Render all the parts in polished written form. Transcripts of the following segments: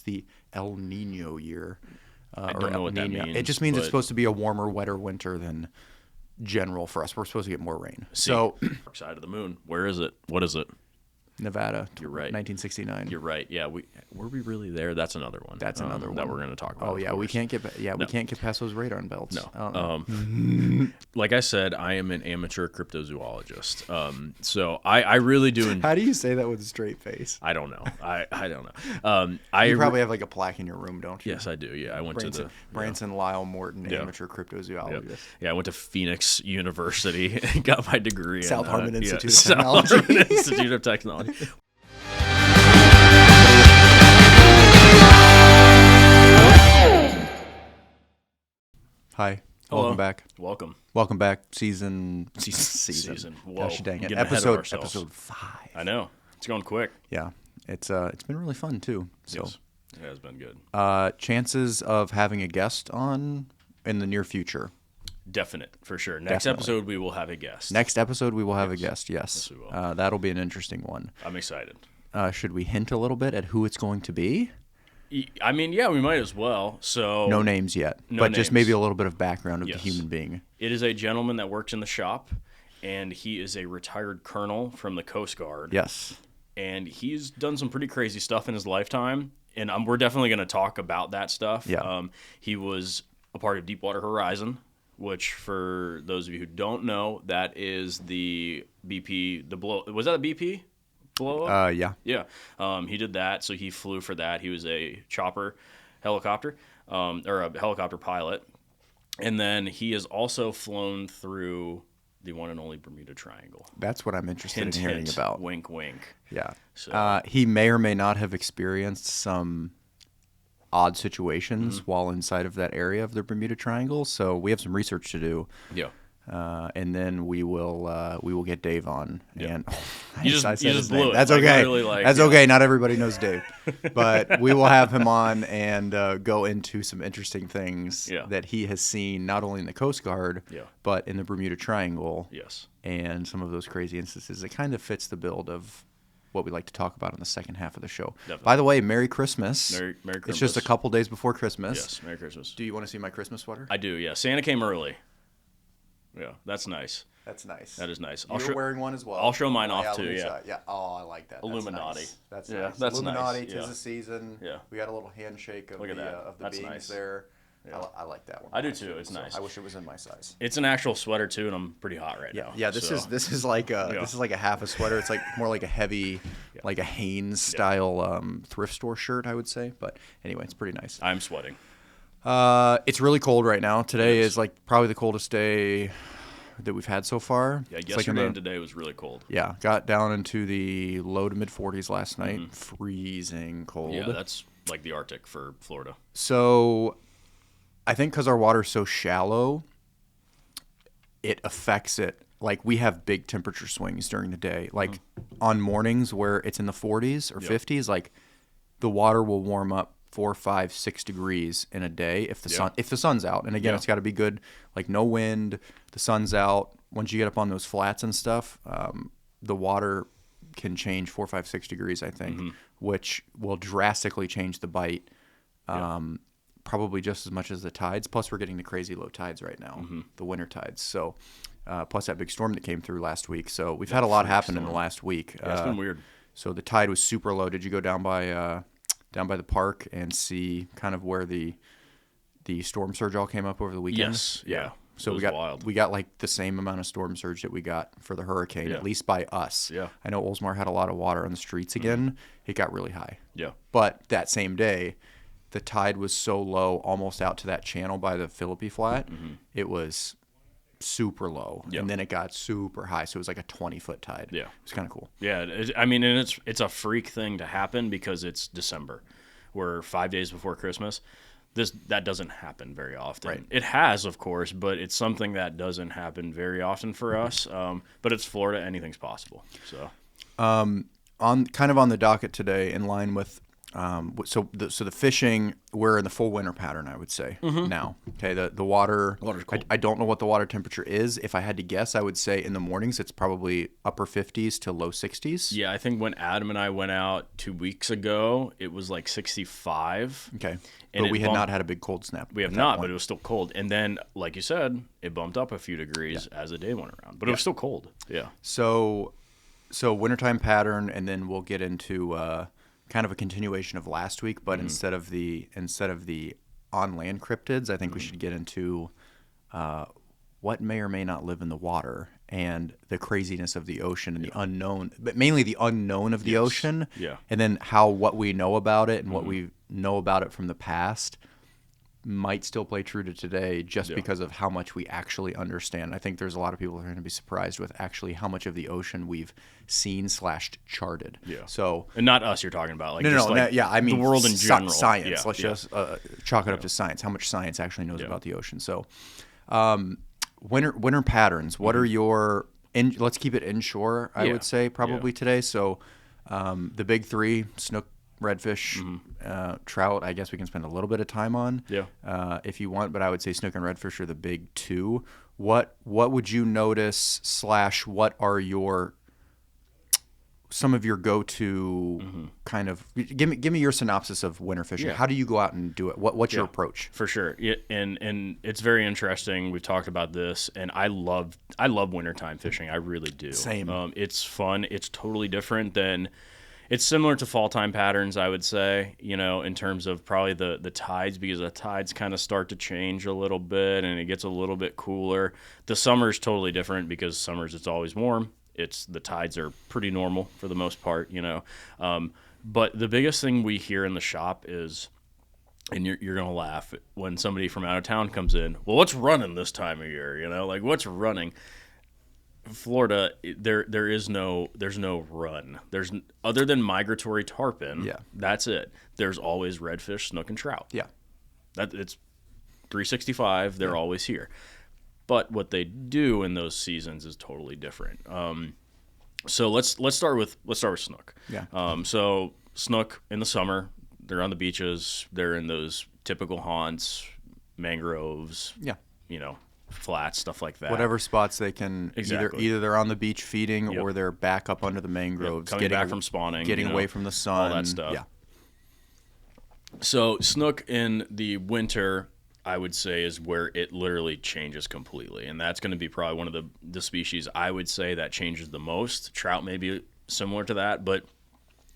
the El Nino year. I don't know what that means. It just means it's supposed to be a warmer, wetter winter than general for us. We're supposed to get more rain. So, dark side of the moon. Where is it? What is it? Nevada. You're right. 1969. You're right. Yeah. Were we really there? That's another one. That's another one that we're going to talk about. Oh yeah, we can't get past those radar belts. No. Like I said, I am an amateur cryptozoologist. So I really do. How do you say that with a straight face? I don't know. I don't know. You probably have like a plaque in your room, don't you? Yes, I do. Yeah, I went to Branson Lyle Morton, amateur cryptozoologist. Yeah, I went to Phoenix University and got my degree. South Harmon Institute of Technology. South Harmon Institute of Technology. Hi. Hello. Welcome back. Welcome back. Season. Whoa. Gosh dang it. Getting ahead of ourselves. Episode 5. I know. It's going quick. Yeah. It's been really fun too. So Yes. It has been good. Chances of having a guest on in the near future. Definite, for sure. Next episode, we will have a guest. Next episode, we will have a guest, yes. Yes, we will. That'll be an interesting one. I'm excited. Should we hint a little bit at who it's going to be? I mean, yeah, we might as well. So No names yet, but just maybe a little bit of background of the human being. It is a gentleman that works in the shop, and he is a retired colonel from the Coast Guard. Yes. And he's done some pretty crazy stuff in his lifetime, and we're definitely going to talk about that stuff. Yeah. He was a part of Deepwater Horizon, which, for those of you who don't know, that is the BP, was that a BP blow up? Yeah. Yeah. He did that, so he flew for that. He was a helicopter, or a helicopter pilot. And then he has also flown through the one and only Bermuda Triangle. That's what I'm interested Hint, in hearing hint, about. Wink, wink. Yeah. So. He may or may not have experienced some odd situations while inside of that area of the Bermuda Triangle. So we have some research to do. Yeah. And then we will get Dave on. Yeah. And You just blew it. That's Like, okay. really, That's okay. Not everybody knows Dave, but we will have him on and go into some interesting things that he has seen not only in the Coast Guard, but in the Bermuda Triangle. Yes. And some of those crazy instances. It kind of fits the build of what we like to talk about in the second half of the show. Definitely. By the way, Merry Christmas. Merry Christmas. It's just a couple days before Christmas. Yes, Merry Christmas. Do you want to see my Christmas sweater? I do, yeah. Santa came early. Yeah, that's nice. That's nice. That is nice. You're wearing one as well. I'll show mine off too, Yeah. Oh, I like that. Illuminati. That's Yeah, nice. that's Illuminati, nice. 'tis the season. Yeah. We got a little handshake of Look at that. of the That's beings nice. there. Yeah. I like that one. I do actually, too. It's so nice. I wish it was in my size. It's an actual sweater too, and I'm pretty hot right now. Yeah, this is like a half a sweater. It's like more like a heavy, like a Hanes style thrift store shirt, I would say. But anyway, it's pretty nice. I'm sweating. It's really cold right now. Today is like probably the coldest day that we've had so far. Yeah, It's yesterday and today was really cold. Yeah, got down into the low to mid 40s last night. Freezing cold. Yeah, that's like the Arctic for Florida. So I think because our water's so shallow, it affects it. Like we have big temperature swings during the day. Like on mornings where it's in the 40s or 50s, like the water will warm up 4, 5, 6 degrees in a day if the sun's out. And again, it's got to be good, like no wind, the sun's out. Once you get up on those flats and stuff, the water can change 4, 5, 6 degrees, I think, which will drastically change the bite. Probably just as much as the tides. Plus, we're getting the crazy low tides right now, the winter tides. So, plus that big storm that came through last week. So we've had a lot happen in the last week. Yeah, it's been weird. So the tide was super low. Did you go down by the park and see kind of where the storm surge all came up over the weekend? Yes. Yeah. So we got like the same amount of storm surge that we got for the hurricane, at least by us. Yeah. I know Oldsmar had a lot of water on the streets again. It got really high. Yeah. But that same day, the tide was so low, almost out to that channel by the Philippi Flat. It was super low, and then it got super high. So it was like a 20-foot tide. Yeah, it was kind of cool. Yeah, I mean, and it's a freak thing to happen because it's December. We're 5 days before Christmas. That doesn't happen very often. Right. It has, of course, but it's something that doesn't happen very often for us. But it's Florida; anything's possible. So, on the docket today, in line with So the fishing, we're in the full winter pattern, I would say now. Okay, the water. Water's cold. I don't know what the water temperature is. If I had to guess, I would say in the mornings it's probably upper 50s to low 60s. Yeah, I think when Adam and I went out 2 weeks ago, it was like 65. Okay, And but we it had bumped- not had a big cold snap. We have at that not, point. but it was still cold. And then, like you said, it bumped up a few degrees as the day went around. But it was still cold. Yeah. So wintertime pattern, and then we'll get into kind of a continuation of last week, but instead of the on land cryptids, I think we should get into what may or may not live in the water and the craziness of the ocean and the unknown, but mainly the unknown of the ocean. Yeah. And then what we know about it and what we know about it from the past might still play true to today just because of how much we actually understand. I think there's a lot of people who are going to be surprised with actually how much of the ocean we've seen / charted. Yeah. So And not us you're talking about. Like, no, just like yeah, I mean the world in general. science. Yeah, Let's just chalk it up to science. How much science actually knows about the ocean? So, winter patterns. What are your? Let's keep it inshore. I would say probably today. So, the big three: snook, redfish, trout. I guess we can spend a little bit of time on. If you want, but I would say snook and redfish are the big two. What would you notice / what are some of your go-to kind of give me your synopsis of winter fishing. How do you go out and do it? What's your approach? For sure. Yeah, and it's very interesting. We've talked about this, and I love wintertime fishing. I really do. Same. It's fun. It's totally different than it's similar to fall time patterns, I would say, in terms of probably the tides, because the tides kind of start to change a little bit and it gets a little bit cooler. The summer's totally different because summers it's always warm. The tides are pretty normal for the most part, but the biggest thing we hear in the shop is, and you're going to laugh when somebody from out of town comes in, well, what's running this time of year? Like what's running? Florida, there's no run. There's other than migratory tarpon. Yeah. That's it. There's always redfish, snook, and trout. Yeah. It's 365. They're always here. But what they do in those seasons is totally different. So let's start with snook. Yeah. So snook in the summer, they're on the beaches. They're in those typical haunts, mangroves. Yeah. Flats, stuff like that. Whatever spots they can either they're on the beach feeding or they're back up under the mangroves, coming back from spawning, getting away from the sun, all that stuff. Yeah. So snook in the winter, I would say, is where it literally changes completely, and that's going to be probably one of the species I would say that changes the most. Trout may be similar to that, but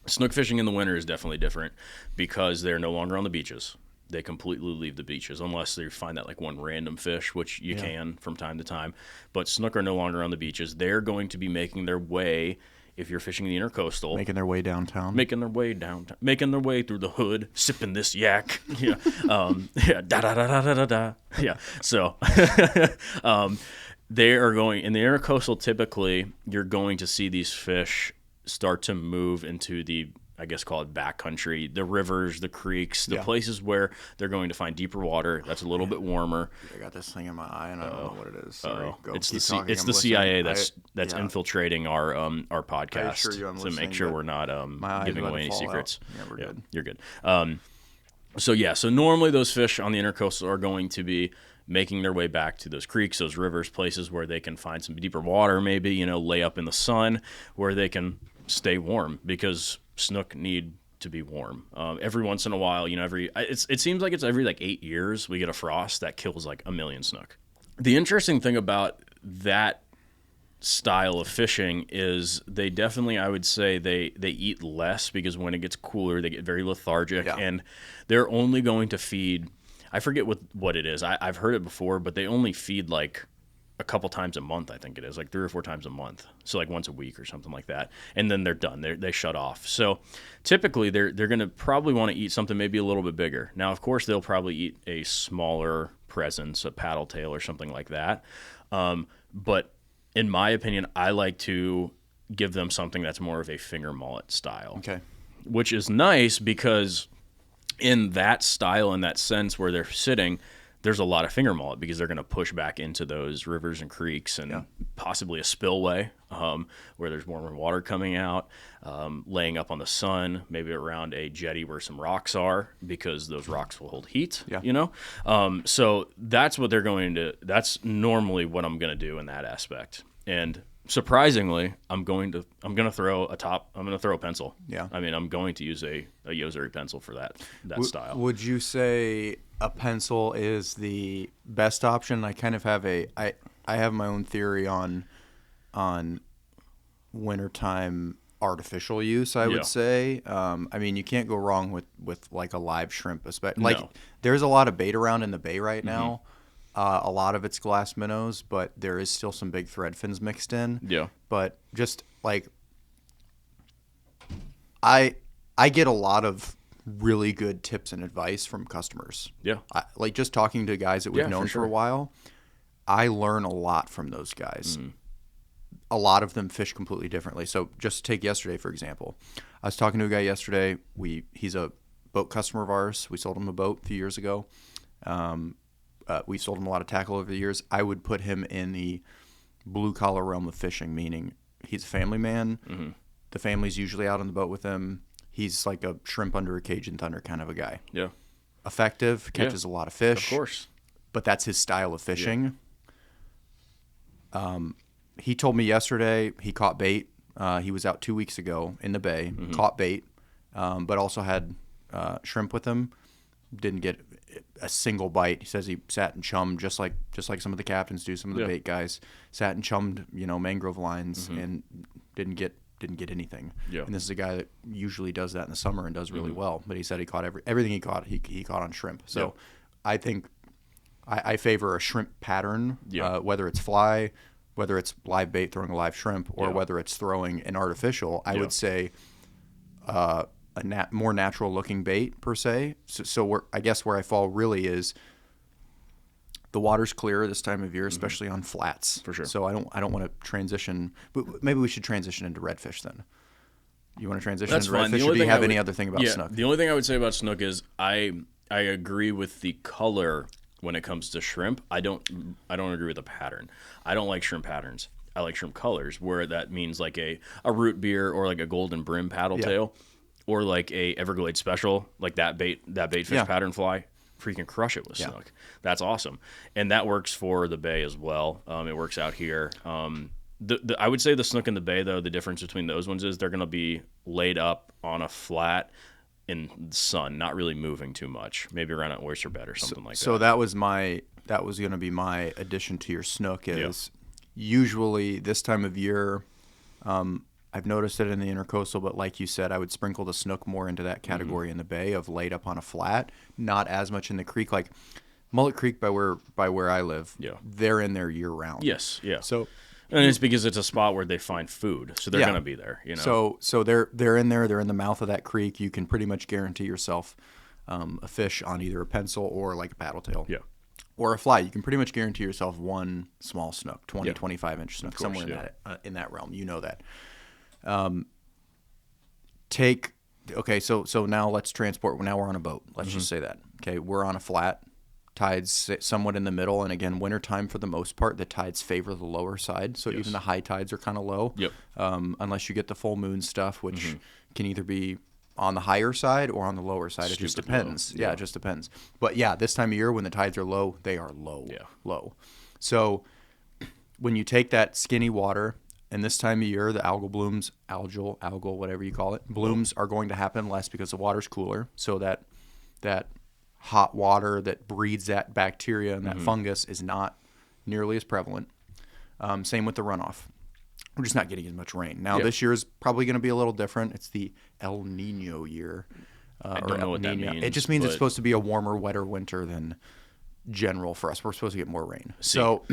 snook fishing in the winter is definitely different because they're no longer on the beaches. They completely leave the beaches unless they find that like one random fish, which you can from time to time. But snook are no longer on the beaches. They're going to be making their way, if you're fishing the intercoastal. Making their way downtown. Making their way through the hood, sipping this yak. Yeah. Da-da-da-da-da-da. Yeah. So they are going, in the intercoastal, typically, you're going to see these fish start to move into the, I guess, call it backcountry, the rivers, the creeks, the places where they're going to find deeper water that's a little bit warmer. I got this thing in my eye, and I don't know what it is. Sorry. Go. It's Keep the talking. it's I'm the listening. CIA that's infiltrating our podcast I assure you I'm to make listening, sure but we're not my eyes giving about away to any fall secrets. out. Yeah, we're good. You're good. So normally those fish on the intercoastal are going to be making their way back to those creeks, those rivers, places where they can find some deeper water, maybe, lay up in the sun where they can stay warm, because snook need to be warm. Every once in a while, it seems like it's every like 8 years we get a frost that kills like 1 million snook. The interesting thing about that style of fishing is they definitely, I would say, they eat less, because when it gets cooler they get very lethargic, and they're only going to feed, I forget what it is. I've heard it before, but they only feed like a couple times a month, I think it is, like 3 or 4 times a month. So like once a week or something like that. And then they're done. They shut off. So typically they're going to probably want to eat something maybe a little bit bigger. Now, of course, they'll probably eat a smaller presence, a paddle tail or something like that. But in my opinion, I like to give them something that's more of a finger mullet style. Okay. Which is nice because in that style, in that sense where they're sitting, there's a lot of finger mullet because they're going to push back into those rivers and creeks and possibly a spillway where there's warmer water coming out, laying up on the sun, maybe around a jetty where some rocks are because those rocks will hold heat, So that's what that's normally what I'm going to do in that aspect. And surprisingly, I'm going to throw a pencil. Yeah. I mean, I'm going to use a Yozuri pencil for that style. Would you say a pencil is the best option? I kind of have I have my own theory on wintertime artificial use, I would say. I mean, you can't go wrong with like a live shrimp, especially. Like, there's a lot of bait around in the bay right now. A lot of it's glass minnows, but there is still some big thread fins mixed in. Yeah. But just like I get a lot of really good tips and advice from customers. Yeah. Like just talking to guys that we've known for a while, I learn a lot from those guys. A lot of them fish completely differently. So just take yesterday, for example. I was talking to a guy yesterday. He's a boat customer of ours. We sold him a boat a few years ago. We sold him a lot of tackle over the years. I would put him in the blue-collar realm of fishing, meaning he's a family man. Mm-hmm. The family's usually out on the boat with him. He's like a shrimp under a Cajun Thunder kind of a guy. Yeah. Effective, catches a lot of fish. Of course. But that's his style of fishing. Yeah. He told me yesterday he caught bait. He was out 2 weeks ago in the bay, caught bait, but also had shrimp with him. Didn't get a single bite. He says he sat and chummed just like some of the captains do, some of the bait guys. Sat and chummed, mangrove lines and didn't get anything. Yeah. And this is a guy that usually does that in the summer and does really well. But he said he caught everything he caught. He caught on shrimp. So I think I favor a shrimp pattern, whether it's fly, whether it's live bait throwing a live shrimp, or whether it's throwing an artificial. I would say more natural looking bait per se. So I guess where I fall really is the water's clear this time of year, especially on flats. For sure. So I don't want to transition. But maybe we should transition into redfish then. You want to transition into redfish, or do you have any other thing about snook? The only thing I would say about snook is I agree with the color when it comes to shrimp. I don't agree with the pattern. I don't like shrimp patterns. I like shrimp colors, where that means like a root beer or like a golden brim paddle tail. Or like a Everglades special, like that baitfish pattern fly, freaking crush it with snook. That's awesome, and that works for the bay as well. It works out here. I would say the snook in the bay, though, the difference between those ones is they're going to be laid up on a flat in the sun, not really moving too much. Maybe around an oyster bed or something like that. So that was going to be my addition to your snook. Is usually this time of year. I've noticed it in the intercoastal, but like you said, I would sprinkle the snook more into that category in the bay of laid up on a flat, not as much in the creek. Like Mullet Creek by where I live, they're in there year round. Yes, yeah. So, and it's because it's a spot where they find food, so they're going to be there. So they're in there. They're in the mouth of that creek. You can pretty much guarantee yourself a fish on either a pencil or like a paddle tail. Yeah. Or a fly. You can pretty much guarantee yourself one small snook, 25 inch snook, somewhere in that realm. You know that. So now let's transport. Now we're on a boat. Let's just say that. Okay, we're on a flat. Tides somewhat in the middle, and again, wintertime for the most part, the tides favor the lower side. So even the high tides are kind of low. Yep. Unless you get the full moon stuff, which can either be on the higher side or on the lower side. It just depends. Yeah, it just depends. But this time of year when the tides are low, they are low. Yeah. Low. So when you take that skinny water. And this time of year, the algal blooms, algal, whatever you call it, blooms are going to happen less because the water's cooler. So that hot water that breeds that bacteria and that fungus is not nearly as prevalent. Same with the runoff. We're just not getting as much rain. Now, this year is probably going to be a little different. It's the El Nino year. I don't know what that means. It just means it's supposed to be a warmer, wetter winter than general for us. We're supposed to get more rain. So,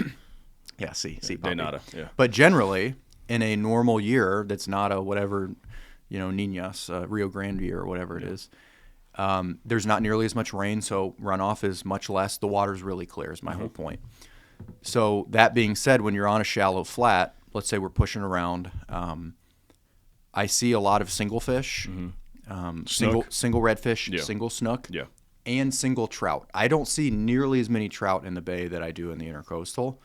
see, de nada. Yeah. But generally, in a normal year that's not a whatever, Niñas, Rio Grande year or whatever it is, there's not nearly as much rain, so runoff is much less. The water's really clear is my whole point. So that being said, when you're on a shallow flat, let's say we're pushing around, I see a lot of single fish, single redfish, single snook. Yeah. and single trout. I don't see nearly as many trout in the bay that I do in the intercoastal,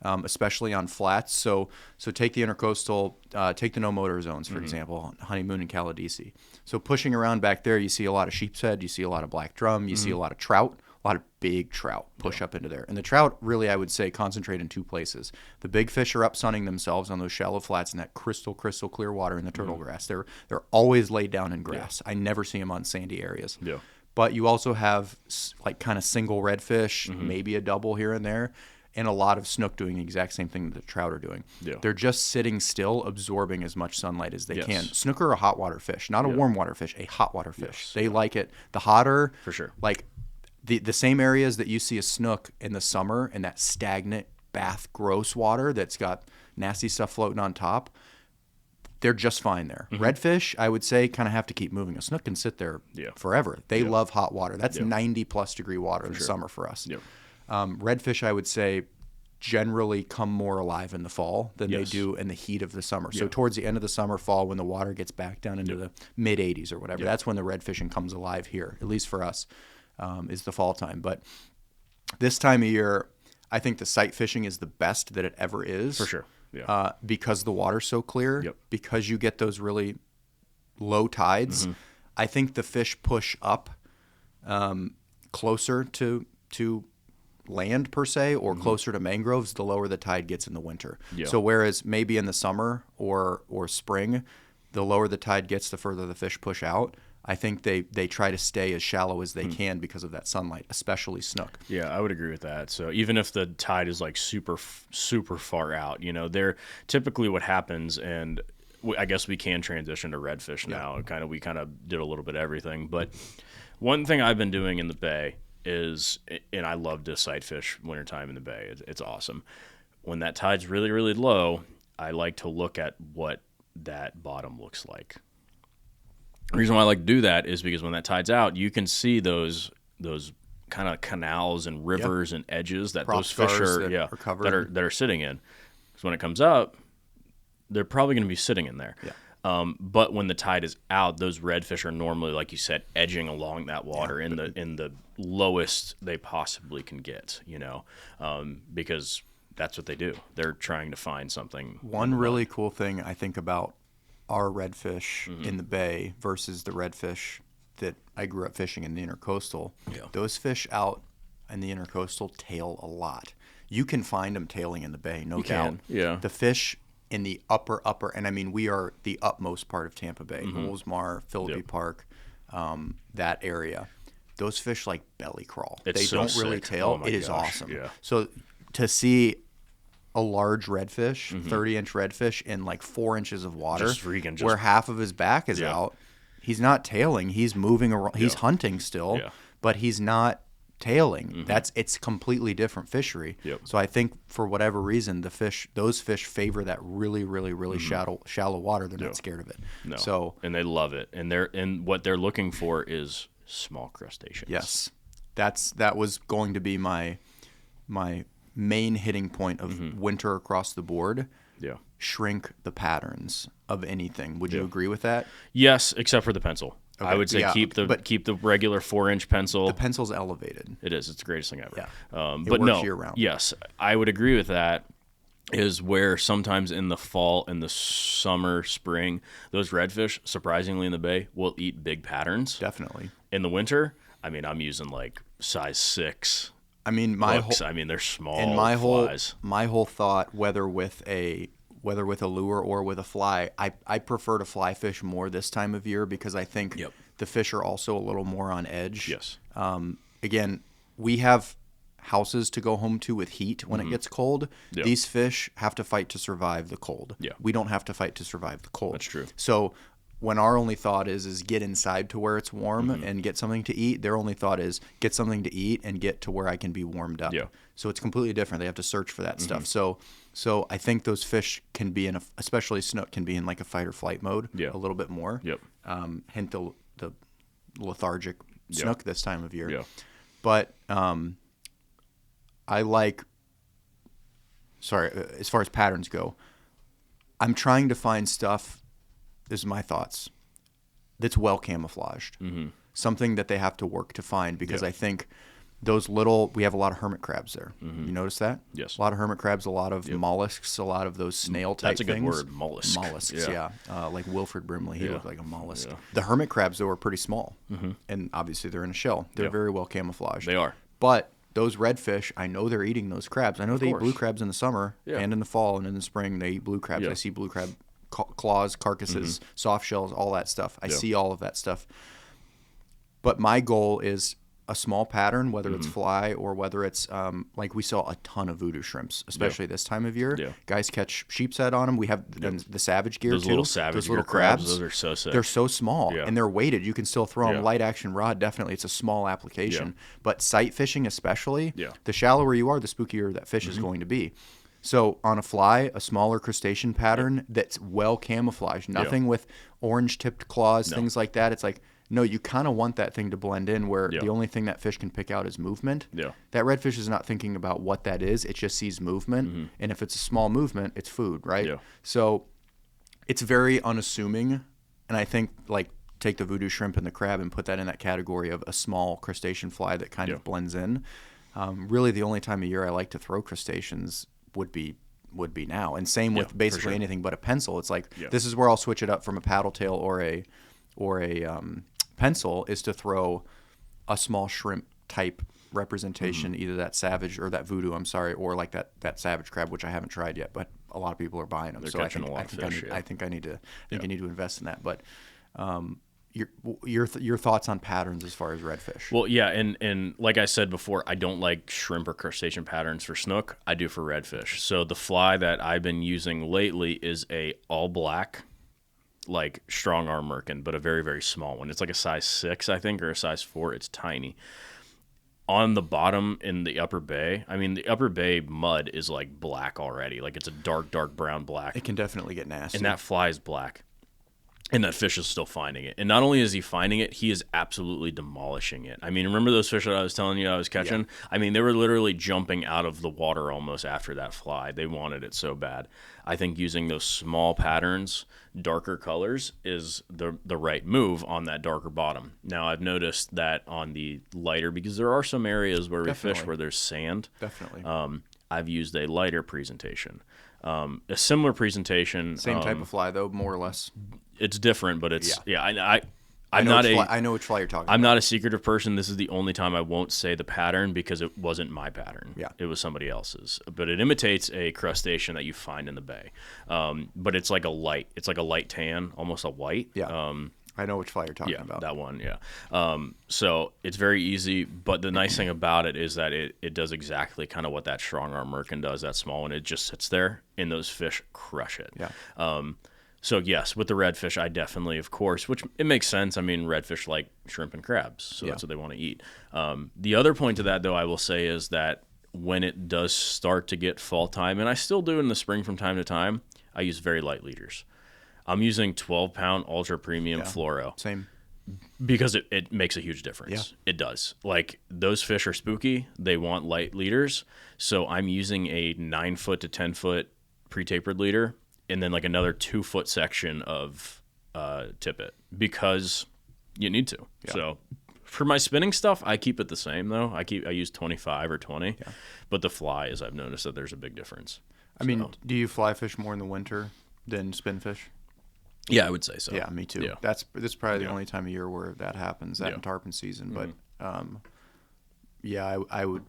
especially on flats. So take the intercoastal, take the no motor zones, for example, Honeymoon and Caladesi. So pushing around back there, you see a lot of sheep's head, you see a lot of black drum, you see a lot of trout, a lot of big trout push up into there. And the trout really, I would say, concentrate in two places. The big fish are up sunning themselves on those shallow flats in that crystal clear water in the turtle grass. They're always laid down in grass. I never see them on sandy areas. Yeah. But you also have like kind of single redfish, maybe a double here and there, and a lot of snook doing the exact same thing that the trout are doing. Yeah. They're just sitting still, absorbing as much sunlight as they can. Snook are a hot water fish, not a warm water fish, a hot water fish. They like it. The hotter, for sure. Like the same areas that you see a snook in the summer in that stagnant bath gross water that's got nasty stuff floating on top, they're just fine there. Redfish, I would say, kind of have to keep moving. A snook can sit there forever. They love hot water. That's 90-plus degree water in the summer for us. Redfish, I would say, generally come more alive in the fall than they do in the heat of the summer. So towards the end of the summer, fall, when the water gets back down into the mid-80s or whatever, that's when the redfishing comes alive here, at least for us, is the fall time. But this time of year, I think the sight fishing is the best that it ever is. For sure. Because the water's so clear, because you get those really low tides. I think the fish push up closer to land per se, or closer to mangroves the lower the tide gets in the winter. So whereas maybe in the summer or spring, the lower the tide gets, the further the fish push out. I think they try to stay as shallow as they can because of that sunlight, especially snook. Yeah, I would agree with that. So even if the tide is like super far out, they're typically what happens, and I guess we can transition to redfish now. We kind of did a little bit of everything. But one thing I've been doing in the bay is, and I love to sight fish wintertime in the bay. It's awesome. When that tide's really, really low, I like to look at what that bottom looks like. The reason why I like to do that is because when that tide's out, you can see those kind of canals and rivers and edges that those fish are covered, that are sitting in. Because when it comes up, they're probably going to be sitting in there. But when the tide is out, those redfish are normally, like you said, edging along that water in the lowest they possibly can get. Because that's what they do. They're trying to find something. One really cool thing I think about our redfish in the bay versus the redfish that I grew up fishing in the intercoastal. Those fish out in the intercoastal tail a lot. You can find them tailing in the bay, no doubt. The fish in the upper, and I mean, we are the upmost part of Tampa Bay, Oldsmar, Philippi Park, that area. Those fish like belly crawl. They don't really tail. It is awesome. So to see a large redfish, 30-inch redfish in like 4 inches of water, where half of his back is out. He's not tailing. He's moving around. He's hunting still, but he's not tailing. It's completely different fishery. So I think for whatever reason, those fish favor that really, really, really shallow water. They're not scared of it. No. And they love it. And what they're looking for is small crustaceans. Yes, that was going to be my main hitting point of winter across the board. Shrink the patterns of anything. Would you agree with that? Yes, except for the pencil. Okay. I would say keep the regular 4-inch pencil. The pencil's elevated. It is. It's the greatest thing ever. But works year round. Yes, I would agree with that. Is where sometimes in the fall, in the summer, spring, those redfish, surprisingly in the bay, will eat big patterns. Definitely. In the winter, I mean, I'm using like size 6. I mean, they're small. And flies. my whole thought, whether with a lure or with a fly, I prefer to fly fish more this time of year because I think the fish are also a little more on edge. Yes. Again, we have houses to go home to with heat when it gets cold. These fish have to fight to survive the cold. We don't have to fight to survive the cold. That's true. So when our only thought is get inside to where it's warm and get something to eat, their only thought is get something to eat and get to where I can be warmed up. So it's completely different. They have to search for that stuff. So I think those fish can be especially snook can be in like a fight or flight mode a little bit more. Hint the lethargic snook this time of year. But I like, as far as patterns go, I'm trying to find stuff, this is my thoughts, that's well camouflaged. something that they have to work to find, because Yeah. I think we have a lot of hermit crabs there. You notice that? Yes. A lot of hermit crabs, a lot of mollusks, a lot of those snail type That's a good things. word, mollusk. Mollusks, yeah. Like Wilfred Brimley, he looked like a mollusk. Yeah. The hermit crabs, though, are pretty small. And obviously they're in a shell. They're Yeah. very well camouflaged. They are. But those redfish, I know they're eating those crabs. I know they eat course. blue crabs in the summer Yeah. and in the fall, and in the spring they eat blue crabs. Yeah. I see blue crab claws, carcasses, soft shells, all that stuff. I see all of that stuff. But my goal is a small pattern, whether it's fly or whether it's like we saw a ton of voodoo shrimps, especially this time of year. Yeah. Guys catch sheep's head on them. We have the savage gear Those too. little savage those gear little crabs. crabs. Those are so sick. They're so small Yeah. and they're weighted. You can still throw them Yeah. light action rod. Definitely, it's a small application. But sight fishing, especially, Yeah. the shallower you are, the spookier that fish is going to be. So on a fly, a smaller crustacean pattern that's well camouflaged, nothing with orange tipped claws, things like that. It's like, no, you kind of want that thing to blend in where the only thing that fish can pick out is movement. Yeah. That redfish is not thinking about what that is. It just sees movement. And if it's a small movement, it's food, right? Yeah. So it's very unassuming. And I think, like, take the voodoo shrimp and the crab and put that in that category of a small crustacean fly that kind of blends in. Really, the only time of year I like to throw crustaceans would be now. And same with basically anything but a pencil. It's like, this is where I'll switch it up from a paddle tail or a pencil, is to throw a small shrimp type representation, either that savage or that voodoo, or like that savage crab, which I haven't tried yet, but a lot of people are buying them. They're So catching a lot of fish, I think I need to invest in that. But your thoughts on patterns as far as redfish? Well, yeah, and like I said before, I don't like shrimp or crustacean patterns for snook. I do for redfish. So the fly that I've been using lately is a all black, like strong arm merkin, but a very, very small one. It's like a size 6, I think, or a size 4. It's tiny. On the bottom in the upper bay, I mean, the upper bay mud is like black already. Like it's a dark, dark brown black. It can definitely get nasty. And that fly is black. And that fish is still finding it. And not only is he finding it, he is absolutely demolishing it. I mean, remember those fish that I was telling you I was catching? Yeah. I mean, they were literally jumping out of the water almost after that fly. They wanted it so bad. I think using those small patterns, darker colors, is the right move on that darker bottom. Now, I've noticed that on the lighter, because there are some areas where we fish where there's sand. Definitely. I've used a lighter presentation. A similar presentation. Same type of fly, though, more or less. It's different, but it's I know which fly you're talking about. I'm not a secretive person. This is the only time I won't say the pattern because it wasn't my pattern. Yeah. It was somebody else's. But it imitates a crustacean that you find in the bay. But it's like a light tan, almost a white. Yeah. I know which fly you're talking about. That one, yeah. So it's very easy, but the nice thing about it is that it does exactly kind of what that strong arm merkin does, that small one. It just sits there, and those fish crush it. Yeah. So yes, with the redfish, I definitely, of course, which it makes sense. I mean, redfish like shrimp and crabs, so that's what they want to eat. The other point to that, though, I will say is that when it does start to get fall time, and I still do in the spring from time to time, I use very light leaders. I'm using 12-pound ultra premium fluoro. Same. Because it makes a huge difference. Yeah. It does. Like, those fish are spooky. They want light leaders. So I'm using a 9-foot to 10-foot pre-tapered leader, and then like another 2-foot section of tippet, because you need to. Yeah. So for my spinning stuff, I keep it the same though. I use 25 or 20, but the fly is, I've noticed that there's a big difference. I mean, do you fly fish more in the winter than spin fish? Yeah, I would say so. Yeah, me too. Yeah. This is probably the only time of year where that happens, that and tarpon season. But I would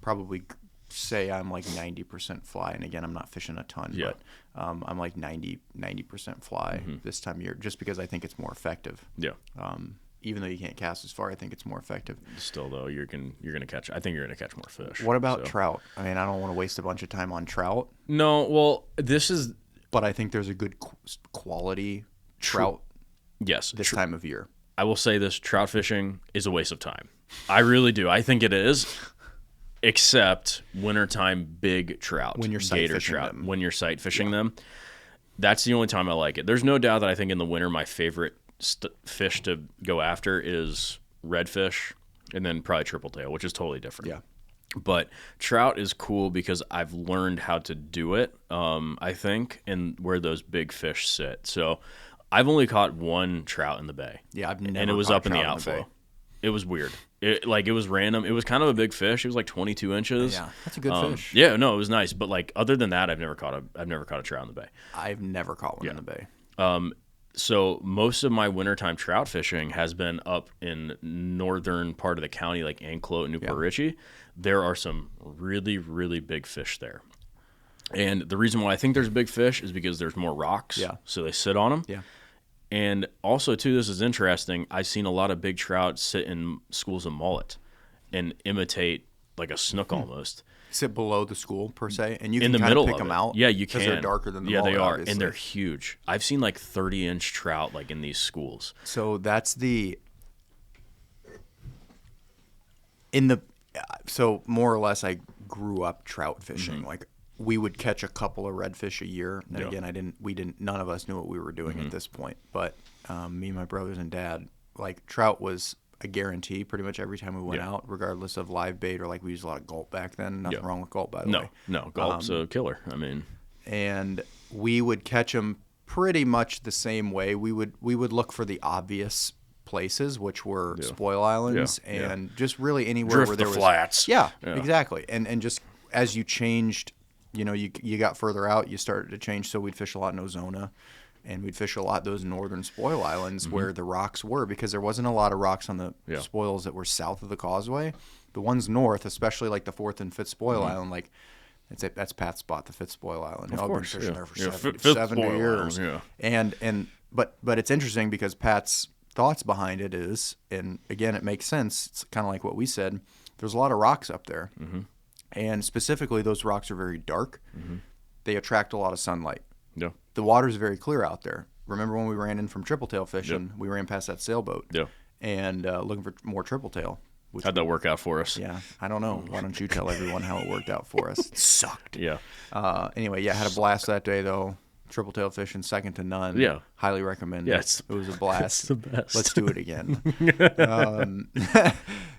probably say I'm like 90% fly, and again, I'm not fishing a ton, but I'm like 90% fly this time of year, just because I think it's more effective. Yeah. Even though you can't cast as far, I think it's more effective. Still, though, you're gonna catch. I think you're gonna catch more fish. What about trout? I mean, I don't want to waste a bunch of time on trout. No, well, this is. But I think there's a good quality trout. Yes, this time of year. I will say this: trout fishing is a waste of time. I really do. I think it is. Except wintertime big trout, when you're sight gator fishing trout, them. when you're sight fishing them, that's the only time I like it. There's no doubt that I think in the winter my favorite fish to go after is redfish, and then probably triple tail, which is totally different. Yeah. But trout is cool because I've learned how to do it, I think, and where those big fish sit. So I've only caught one trout in the bay. Yeah, I've never. And it was caught up in the trout outflow. It was weird. It was random. It was kind of a big fish. It was like 22 inches. Yeah, that's a good fish. Yeah, no, it was nice. But like other than that, I've never caught a trout in the bay. I've never caught one in the bay. So most of my wintertime trout fishing has been up in northern part of the county, like Anclote and Newport Richey. There are some really, really big fish there. And the reason why I think there's big fish is because there's more rocks. Yeah. So they sit on them. Yeah. And also, too, this is interesting. I've seen a lot of big trout sit in schools of mullet and imitate like a snook almost. Sit below the school per se, and you In can the middle pick of them it. out. Yeah, you can. Because they're darker than the Yeah, mullet, they are, obviously. and they're huge. I've seen like 30-inch trout like in these schools. So that's so more or less I grew up trout fishing. Like we would catch a couple of redfish a year. And again, none of us knew what we were doing at this point. But me, my brothers, and dad, like trout was a guarantee pretty much every time we went out, regardless of live bait or like we used a lot of gulp back then. Nothing wrong with gulp, by the way. No, gulp's a killer. I mean, and we would catch them pretty much the same way. We would look for the obvious places, which were spoil islands and just really anywhere drift where there the was flats. Yeah, exactly. And just as you changed, you got further out, you started to change. So we'd fish a lot in Ozona, and we'd fish a lot those northern spoil islands where the rocks were, because there wasn't a lot of rocks on the spoils that were south of the causeway. The ones north, especially like the 4th and 5th spoil island, like that's Pat's spot, the 5th spoil island. Of course, I've been fishing there for fifth 70 spoil years. island, But it's interesting because Pat's thoughts behind it is, and again, it makes sense. It's kind of like what we said. There's a lot of rocks up there, and specifically those rocks are very dark. They attract a lot of sunlight. Yeah. The water's very clear out there. Remember when we ran in from triple-tail fishing? We ran past that sailboat. Yeah. And looking for more triple-tail. How'd that work out for us? Yeah, I don't know. Why don't you tell everyone how it worked out for us? It sucked. Yeah. Anyway, had a blast that day though. Triple-tail fishing, second to none. Yeah. Highly recommend it. Yeah, It was a blast. It's the best. Let's do it again.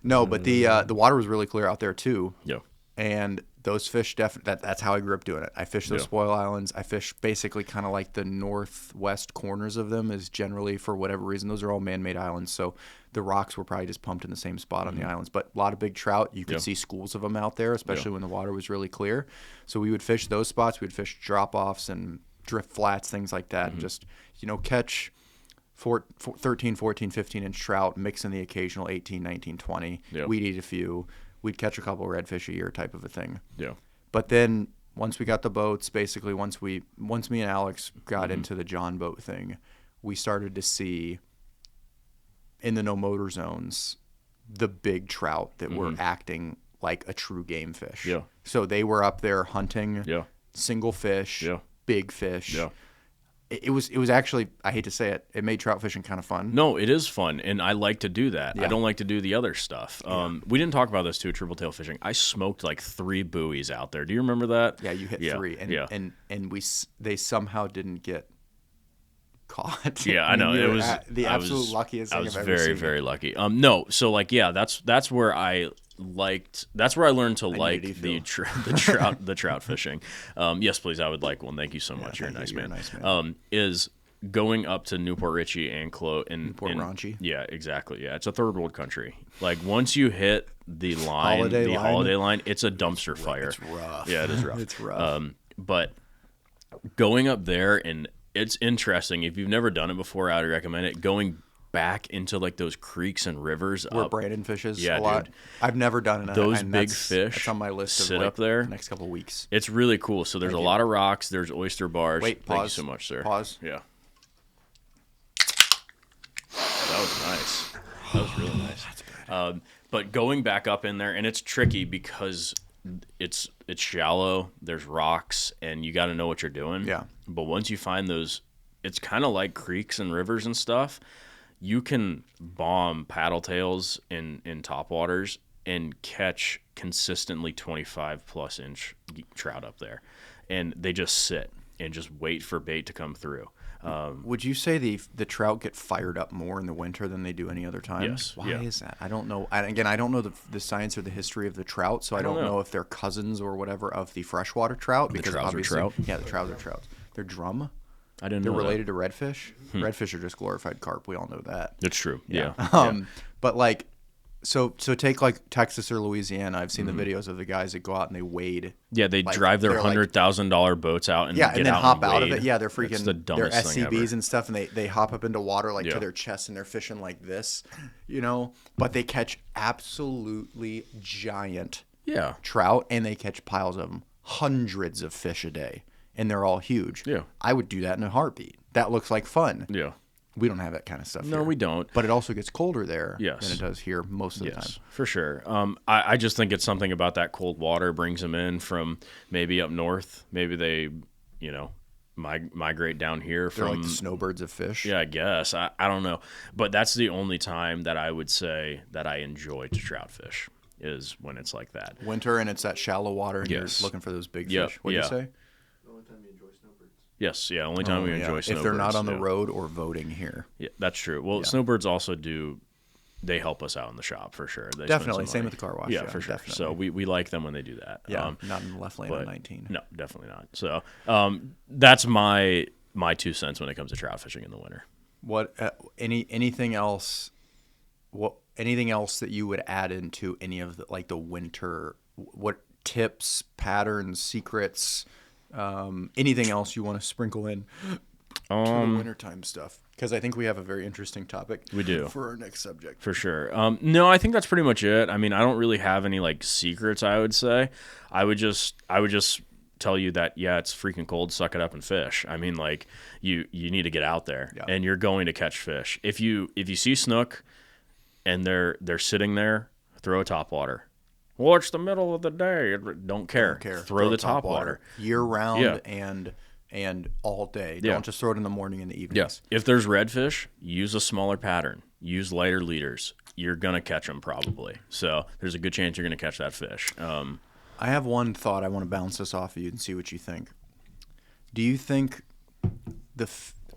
No, but the water was really clear out there too. Yeah. And those fish that's how I grew up doing it. I fished those spoil islands. I fish basically kind of like the northwest corners of them, is generally, for whatever reason, those are all man-made islands. So the rocks were probably just pumped in the same spot on the islands. But a lot of big trout. You could see schools of them out there, especially when the water was really clear. So we would fish those spots. We'd fish drop-offs and drift flats, things like that. Just, catch 13, 14, 15-inch trout, mix in the occasional 18, 19, 20. We'd eat a few. We'd catch a couple of redfish a year, type of a thing. Yeah. But then once we got the boats, basically once me and Alex got into the John boat thing, we started to see in the no motor zones the big trout that were acting like a true game fish. Yeah. So they were up there hunting single fish, big fish. Yeah. It was actually, I hate to say it, it made trout fishing kind of fun. No, it is fun, and I like to do that. I don't like to do the other stuff. We didn't talk about this too, triple tail fishing. I smoked like 3 buoys out there. Do you remember that? Yeah, you hit 3, and they somehow didn't get caught. Yeah, I know. It was the absolute luckiest thing I've ever seen. I was very, very lucky. No, so like, that's where I liked. That's where I learned to like the trout fishing. Yes, please, I would like one. Thank you so much. You're a nice man. Is going up to Newport Richey and Newport Raunchy. Yeah, exactly. Yeah, it's a third world country. Like once you hit the line, holiday line, it's a dumpster fire. It's rough. Yeah, it is rough. It's rough. But going up there, and it's interesting. If you've never done it before, I would recommend it. Going back into like those creeks and rivers where Brandon fishes a lot. Dude. I've never done it. Those big fish. That's on my list. Sit up there the next couple of weeks. It's really cool. So there's a lot of rocks. There's oyster bars. Wait, pause. Thank you so much, sir. Pause. Yeah. That was nice. That was really nice. That's good. But going back up in there, and it's tricky because it's shallow. There's rocks, and you got to know what you're doing. Yeah. But once you find those, it's kind of like creeks and rivers and stuff. You can bomb paddle tails in top waters and catch consistently 25+ inch trout up there, and they just sit and just wait for bait to come through. Would you say the trout get fired up more in the winter than they do any other time? Yes. Why is that? I don't know. Again, I don't know the science or the history of the trout, so I don't know if they're cousins or whatever of the freshwater trout. Because the trouser trout? Yeah, the trouser trouts. They're drum. I didn't know They're related to redfish. Redfish are just glorified carp. We all know that. It's true. Yeah. But like So take like Texas or Louisiana. I've seen the videos of the guys that go out and they wade. Yeah, they Like, drive their they're like- $100,000 boats out and Yeah, get and then out hop and out of wade. it. Yeah, they're That's freaking the they're dumbest thing SCBs ever. and stuff, and they hop up into water like Yeah. to their chest and they're fishing like this, But they catch absolutely giant Yeah. trout, and they catch piles of them, hundreds of fish a day, and they're all huge. Yeah. I would do that in a heartbeat. That looks like fun. Yeah. We don't have that kind of stuff. No, here. we don't. But it also gets colder there Yes. than it does here most of the time. Yes, for sure. I just think it's something about that cold water brings them in from maybe up north. Maybe they, migrate down here They're from. like the snowbirds of fish. Yeah, I guess. I don't know. But that's the only time that I would say that I enjoy to trout fish is when it's like that. Winter, and it's that shallow water, and Yes. you're looking for those big Yeah, fish. What do you yeah. say? The only time you enjoy snowbirds. Yes, yeah. Only time we enjoy If snowbirds. they're not on the yeah. road or voting here. Yeah, that's true. Well, snowbirds also do. They help us out in the shop for sure. They spend Definitely. some Same money. with the car wash. Yeah, for sure. Definitely. So we like them when they do that. Yeah, not in the left lane on 19. No, definitely not. So that's my 2 cents when it comes to trout fishing in the winter. What anything else? Anything else that you would add into any of the winter? What tips, patterns, secrets? Anything else you want to sprinkle in to the wintertime stuff? Because I think we have a very interesting topic. We do. For our next subject. For sure. No, I think that's pretty much it. I mean, I don't really have any secrets. I would say, I would just tell you that it's freaking cold. Suck it up and fish. I mean, you need to get out there, and you're going to catch fish. If you see snook, and they're sitting there, throw a topwater. Well, it's the middle of the day. Don't care. Throw the topwater year round Yeah. and all day. Yeah. Don't just throw it in the morning and the evenings. Yes. If there's redfish, use a smaller pattern. Use lighter leaders. You're gonna catch them probably. So there's a good chance you're gonna catch that fish. I have one thought. I want to bounce this off of you and see what you think. Do you think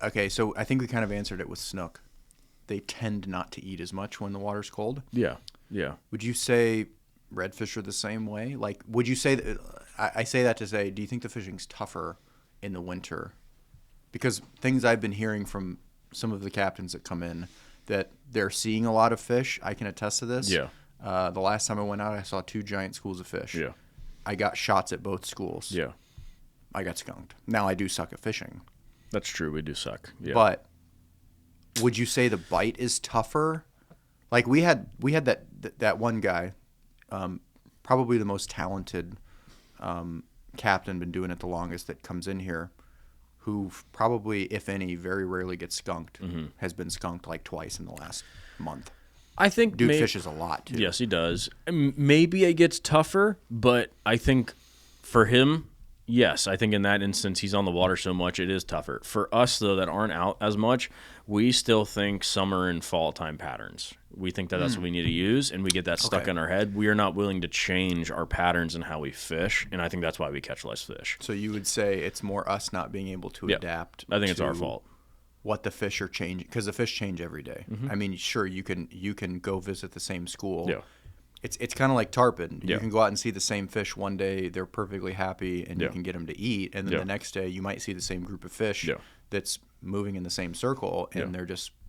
okay? So I think we kind of answered it with snook. They tend not to eat as much when the water's cold. Yeah. Yeah. Would you say redfish are the same way? Would you say that? I say that to say, do you think the fishing's tougher in the winter? Because things I've been hearing from some of the captains that come in, that they're seeing a lot of fish. I can attest to this. Yeah. The last time I went out, I saw 2 giant schools of fish. Yeah. I got shots at both schools. Yeah. I got skunked. Now I do suck at fishing. That's true. We do suck. Yeah. But would you say the bite is tougher? Like we had that one guy, probably the most talented captain, been doing it the longest, that comes in here, who probably, if any, very rarely gets skunked. Has been skunked twice in the last month. I think Dude fishes a lot too. Yes, he does. Maybe it gets tougher, but I think for him, yes, I think in that instance he's on the water so much it is tougher. For us though that aren't out as much, we still think summer and fall time patterns. We think that that's what we need to use, and we get that stuck in our head. We are not willing to change our patterns and how we fish, and I think that's why we catch less fish. So you would say it's more us not being able to adapt. I think it's our to fault. What the fish are changing, because the fish change every day. I mean, sure, you can go visit the same school. Yeah. It's kind of like tarpon. Yeah. You can go out and see the same fish one day; they're perfectly happy, and you can get them to eat. And then the next day, you might see the same group of fish that's moving in the same circle, and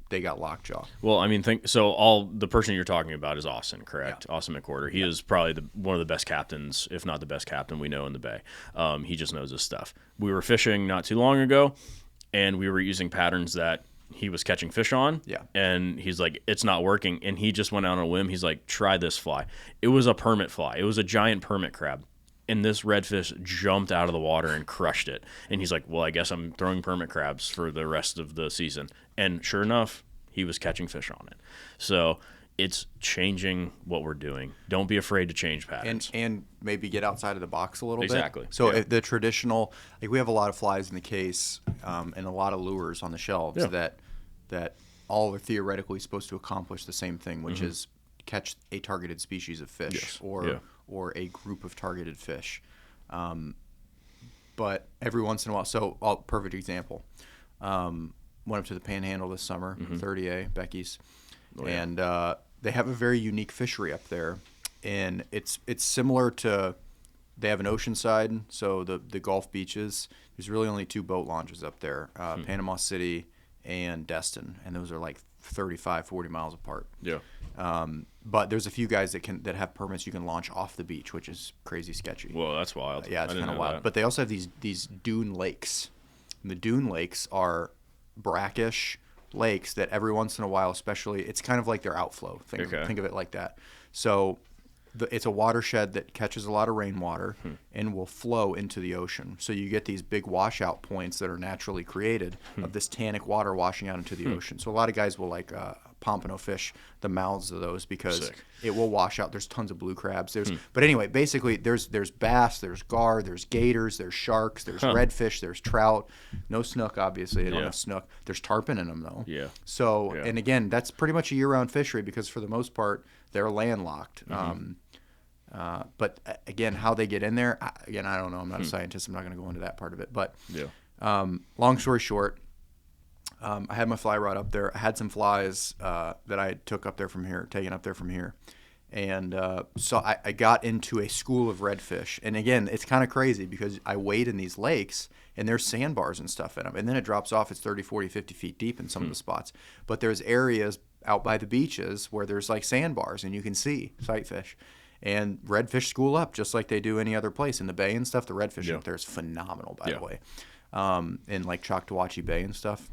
they got lockjaw. Well, I mean, the person you're talking about is Austin, correct? Yeah. Austin McWhorter. He is probably one of the best captains, if not the best captain we know in the Bay. He just knows his stuff. We were fishing not too long ago, and we were using patterns that he was catching fish on. Yeah. And he's like, it's not working. And he just went out on a whim. He's like, try this fly. It was a permit fly. It was a giant permit crab. And this redfish jumped out of the water and crushed it. And he's like, well, I guess I'm throwing permit crabs for the rest of the season. And sure enough, he was catching fish on it. So it's changing what we're doing. Don't be afraid to change patterns. And maybe get outside of the box a little bit. Exactly. So Yeah. if the traditional, we have a lot of flies in the case, and a lot of lures on the shelves that all are theoretically supposed to accomplish the same thing, which is catch a targeted species of fish or a group of targeted fish. But every once in a while, perfect example. Went up to the Panhandle this summer, 30A, Becky's, and they have a very unique fishery up there, and it's similar to, they have an ocean side, so the Gulf beaches. There's really only 2 boat launches up there, Panama City and Destin, and those are 35, 40 miles apart. Yeah. But there's a few guys that have permits you can launch off the beach, which is crazy sketchy. Whoa, that's wild. Yeah, it's kind of wild. But they also have these dune lakes. And the dune lakes are brackish lakes that every once in a while, especially, it's kind of like their outflow. Think of it like that. So it's a watershed that catches a lot of rainwater and will flow into the ocean. So you get these big washout points that are naturally created of this tannic water washing out into the ocean. So a lot of guys will pompano fish the mouths of those because it will wash out. There's tons of blue crabs. But anyway, basically there's bass, there's gar, there's gators, there's sharks, there's redfish, there's trout. No snook, obviously. They don't have snook. There's tarpon in them though. Yeah. So and again, that's pretty much a year-round fishery because for the most part they're landlocked. But again, how they get in there, I don't know. I'm not a scientist. I'm not going to go into that part of it. But long story short, I had my fly rod up there. I had some flies that I took up there from here, taken up there from here. And so I got into a school of redfish. And again, it's kind of crazy because I wade in these lakes and there's sandbars and stuff in them. And then it drops off. It's 30, 40, 50 feet deep in some of the spots. But there's areas out by the beaches where there's like sandbars and you can see sight fish. And redfish school up just like they do any other place in the bay and stuff. The redfish up there is phenomenal, by the way. In like Choctawhatchee Bay and stuff,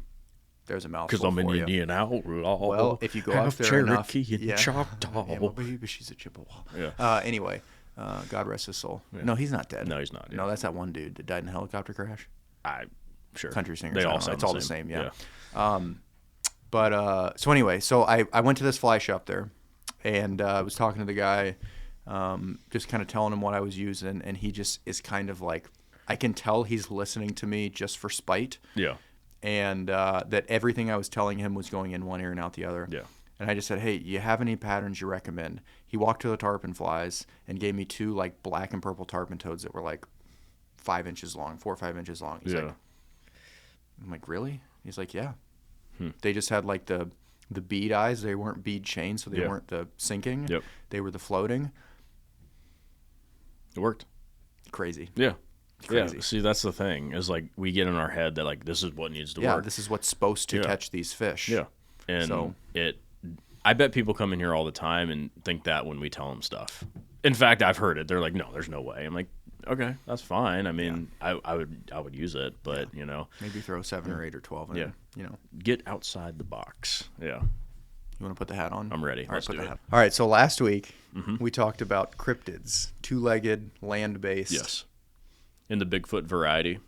there's a mouthful because I'm an for you. Indian outlaw. Well, if you go out there enough, and Choctaw. Yeah, my baby, she's a Chippewa. Yeah. Anyway, God rest his soul. Yeah. No, he's not dead. No, he's not. Yeah. No, that's that one dude that died in a helicopter crash. Sure. Country singers. They all it's all the same. Yeah. So anyway, so I went to this fly shop there, and I was talking to the guy. Just kind of telling him what I was using, and he just is kind of like, I can tell he's listening to me just for spite. Yeah. And that everything I was telling him was going in one ear and out the other. Yeah. And I just said, hey, you have any patterns you recommend? He walked to the tarpon flies and gave me 2 like black and purple tarpon toads that were like 5 inches long, 4 or 5 inches long. He's like, I'm like, really? He's like, yeah. They just had like the bead eyes. They weren't bead chains, so they weren't the sinking. Yep. They were the floating. It worked. Crazy. Yeah. Crazy. Yeah. See, that's the thing is like we get in our head that like this is what needs to work. Yeah, this is what's supposed to catch these fish. Yeah. And so I bet people come in here all the time and think that when we tell them stuff. In fact, I've heard it. They're like, no, there's no way. I'm like, okay, that's fine. I mean, I would use it, but you know, maybe throw 7 or 8 or 12 in. Yeah. You know, get outside the box. Yeah. You want to put the hat on? I'm ready. All right, put the hat. All right, so last week we talked about cryptids, 2-legged, land-based. Yes. In the Bigfoot variety.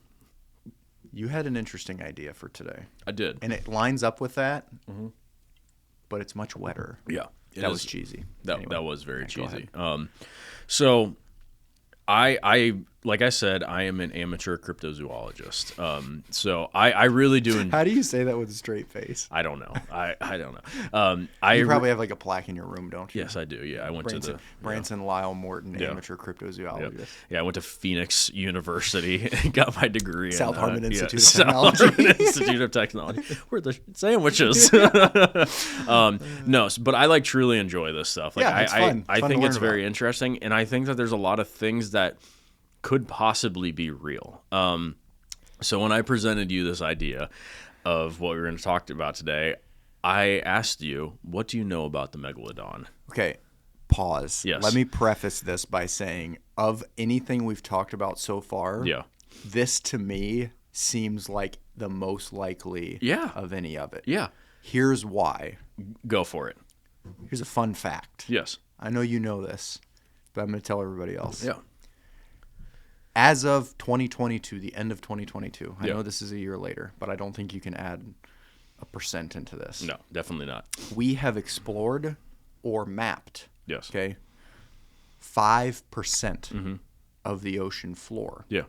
You had an interesting idea for today. I did. And it lines up with that, but it's much wetter. Yeah. That was cheesy. That was very cheesy. So I like I said, I am an amateur cryptozoologist. So I really do. How do you say that with a straight face? I don't know. I don't know. You probably have like a plaque in your room, don't you? Yes, I do. Yeah, I went to Branson Lyle Morton, amateur cryptozoologist. Yeah, I went to Phoenix University and got my degree. South Harmon Institute of Technology. South Harmon Institute of Technology. Where are the sandwiches? No, but I like truly enjoy this stuff. Like, it's fun. I think it's very interesting, and I think that there's a lot of things that could possibly be real. So when I presented you this idea of what we were going to talk about today, I asked you, what do you know about the megalodon? Okay, pause. Yes. Let me preface this by saying, of anything we've talked about so far, this to me seems like the most likely of any of it. Yeah. Here's why. Go for it. Here's a fun fact. Yes. I know you know this, but I'm going to tell everybody else. Yeah. As of 2022, the end of 2022, I know this is a year later, but I don't think you can add a percent into this. No, definitely not. We have explored or mapped, 5% of the ocean floor. Yeah.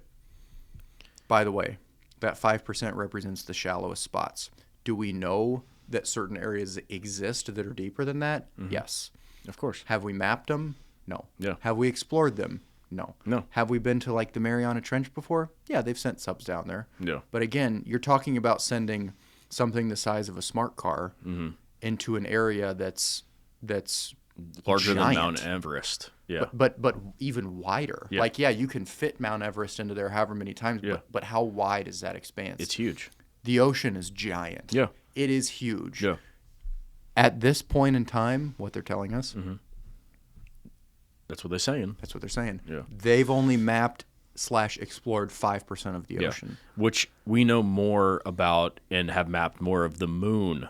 By the way, that 5% represents the shallowest spots. Do we know that certain areas exist that are deeper than that? Yes. Of course. Have we mapped them? No. Yeah. Have we explored them? No. Have we been to like the Mariana Trench before? Yeah, they've sent subs down there. Yeah. But again, you're talking about sending something the size of a smart car into an area that's larger giant. than Mount Everest. Yeah. But even wider. Yeah. Like, you can fit Mount Everest into there however many times, but how wide is that expanse? It's huge. The ocean is giant. Yeah. It is huge. Yeah. At this point in time, what they're telling us, That's what they're saying. that's what they're saying. Yeah. They've only mapped / explored 5% of the Yeah. ocean. Which we know more about and have mapped more of the moon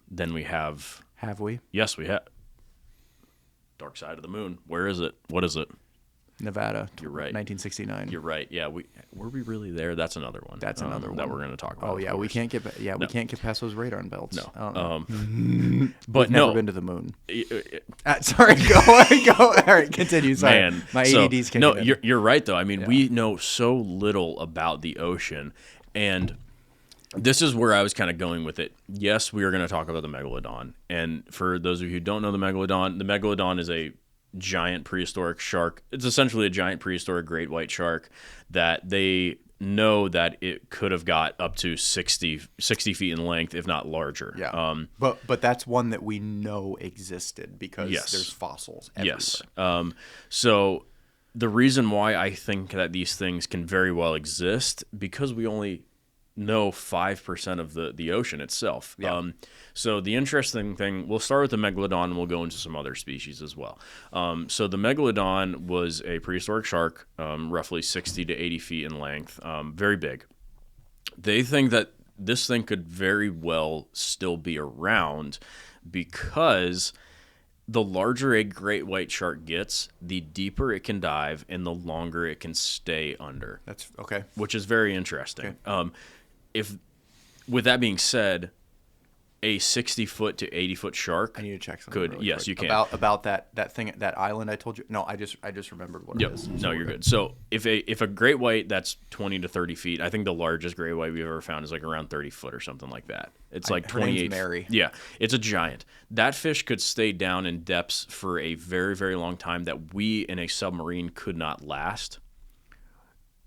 than we have. Have we? Yes, we have. Dark side of the moon. Where is it? What is it? Nevada. You're right. 1969. You're right. Yeah, were we really there? That's another one. That's another one that we're going to talk about. Oh yeah, of we course. can't get we can't get past those radar belts. No. I don't know. But We've never no. been to the moon. Sorry, go. All right, continue. Sorry, Man, my so, ADD's kicking no, in. you're right though. I mean, we know so little about the ocean, and this is where I was kind of going with it. Yes, we are going to talk about the megalodon, and for those of you who don't know the megalodon is a giant prehistoric shark. It's essentially a giant prehistoric great white shark that they know that it could have got up to 60 feet in length, if not larger. Yeah. But that's one that we know existed because Yes. there's fossils everywhere. Yes. So the reason why I think that these things can very well exist, because we only know 5% of the ocean itself. Yeah. So the interesting thing, we'll start with the megalodon and we'll go into some other species as well. So the megalodon was a prehistoric shark, roughly 60 to 80 feet in length, very big. They think that this thing could very well still be around because the larger a great white shark gets, the deeper it can dive and the longer it can stay under, That's okay. which is very interesting. With that being said, a 60-foot to 80-foot shark I need to check something. could, really yes, quick. you can. About that thing, that island I told you. No, I just remembered what Yep. it is. No, you're good. So if a great white that's 20 to 30 feet, I think the largest great white we've ever found is like around 30 foot or something like that. It's like her name's 28. Mary. Yeah, it's a giant. That fish could stay down in depths for a very, very long time that we in a submarine could not last.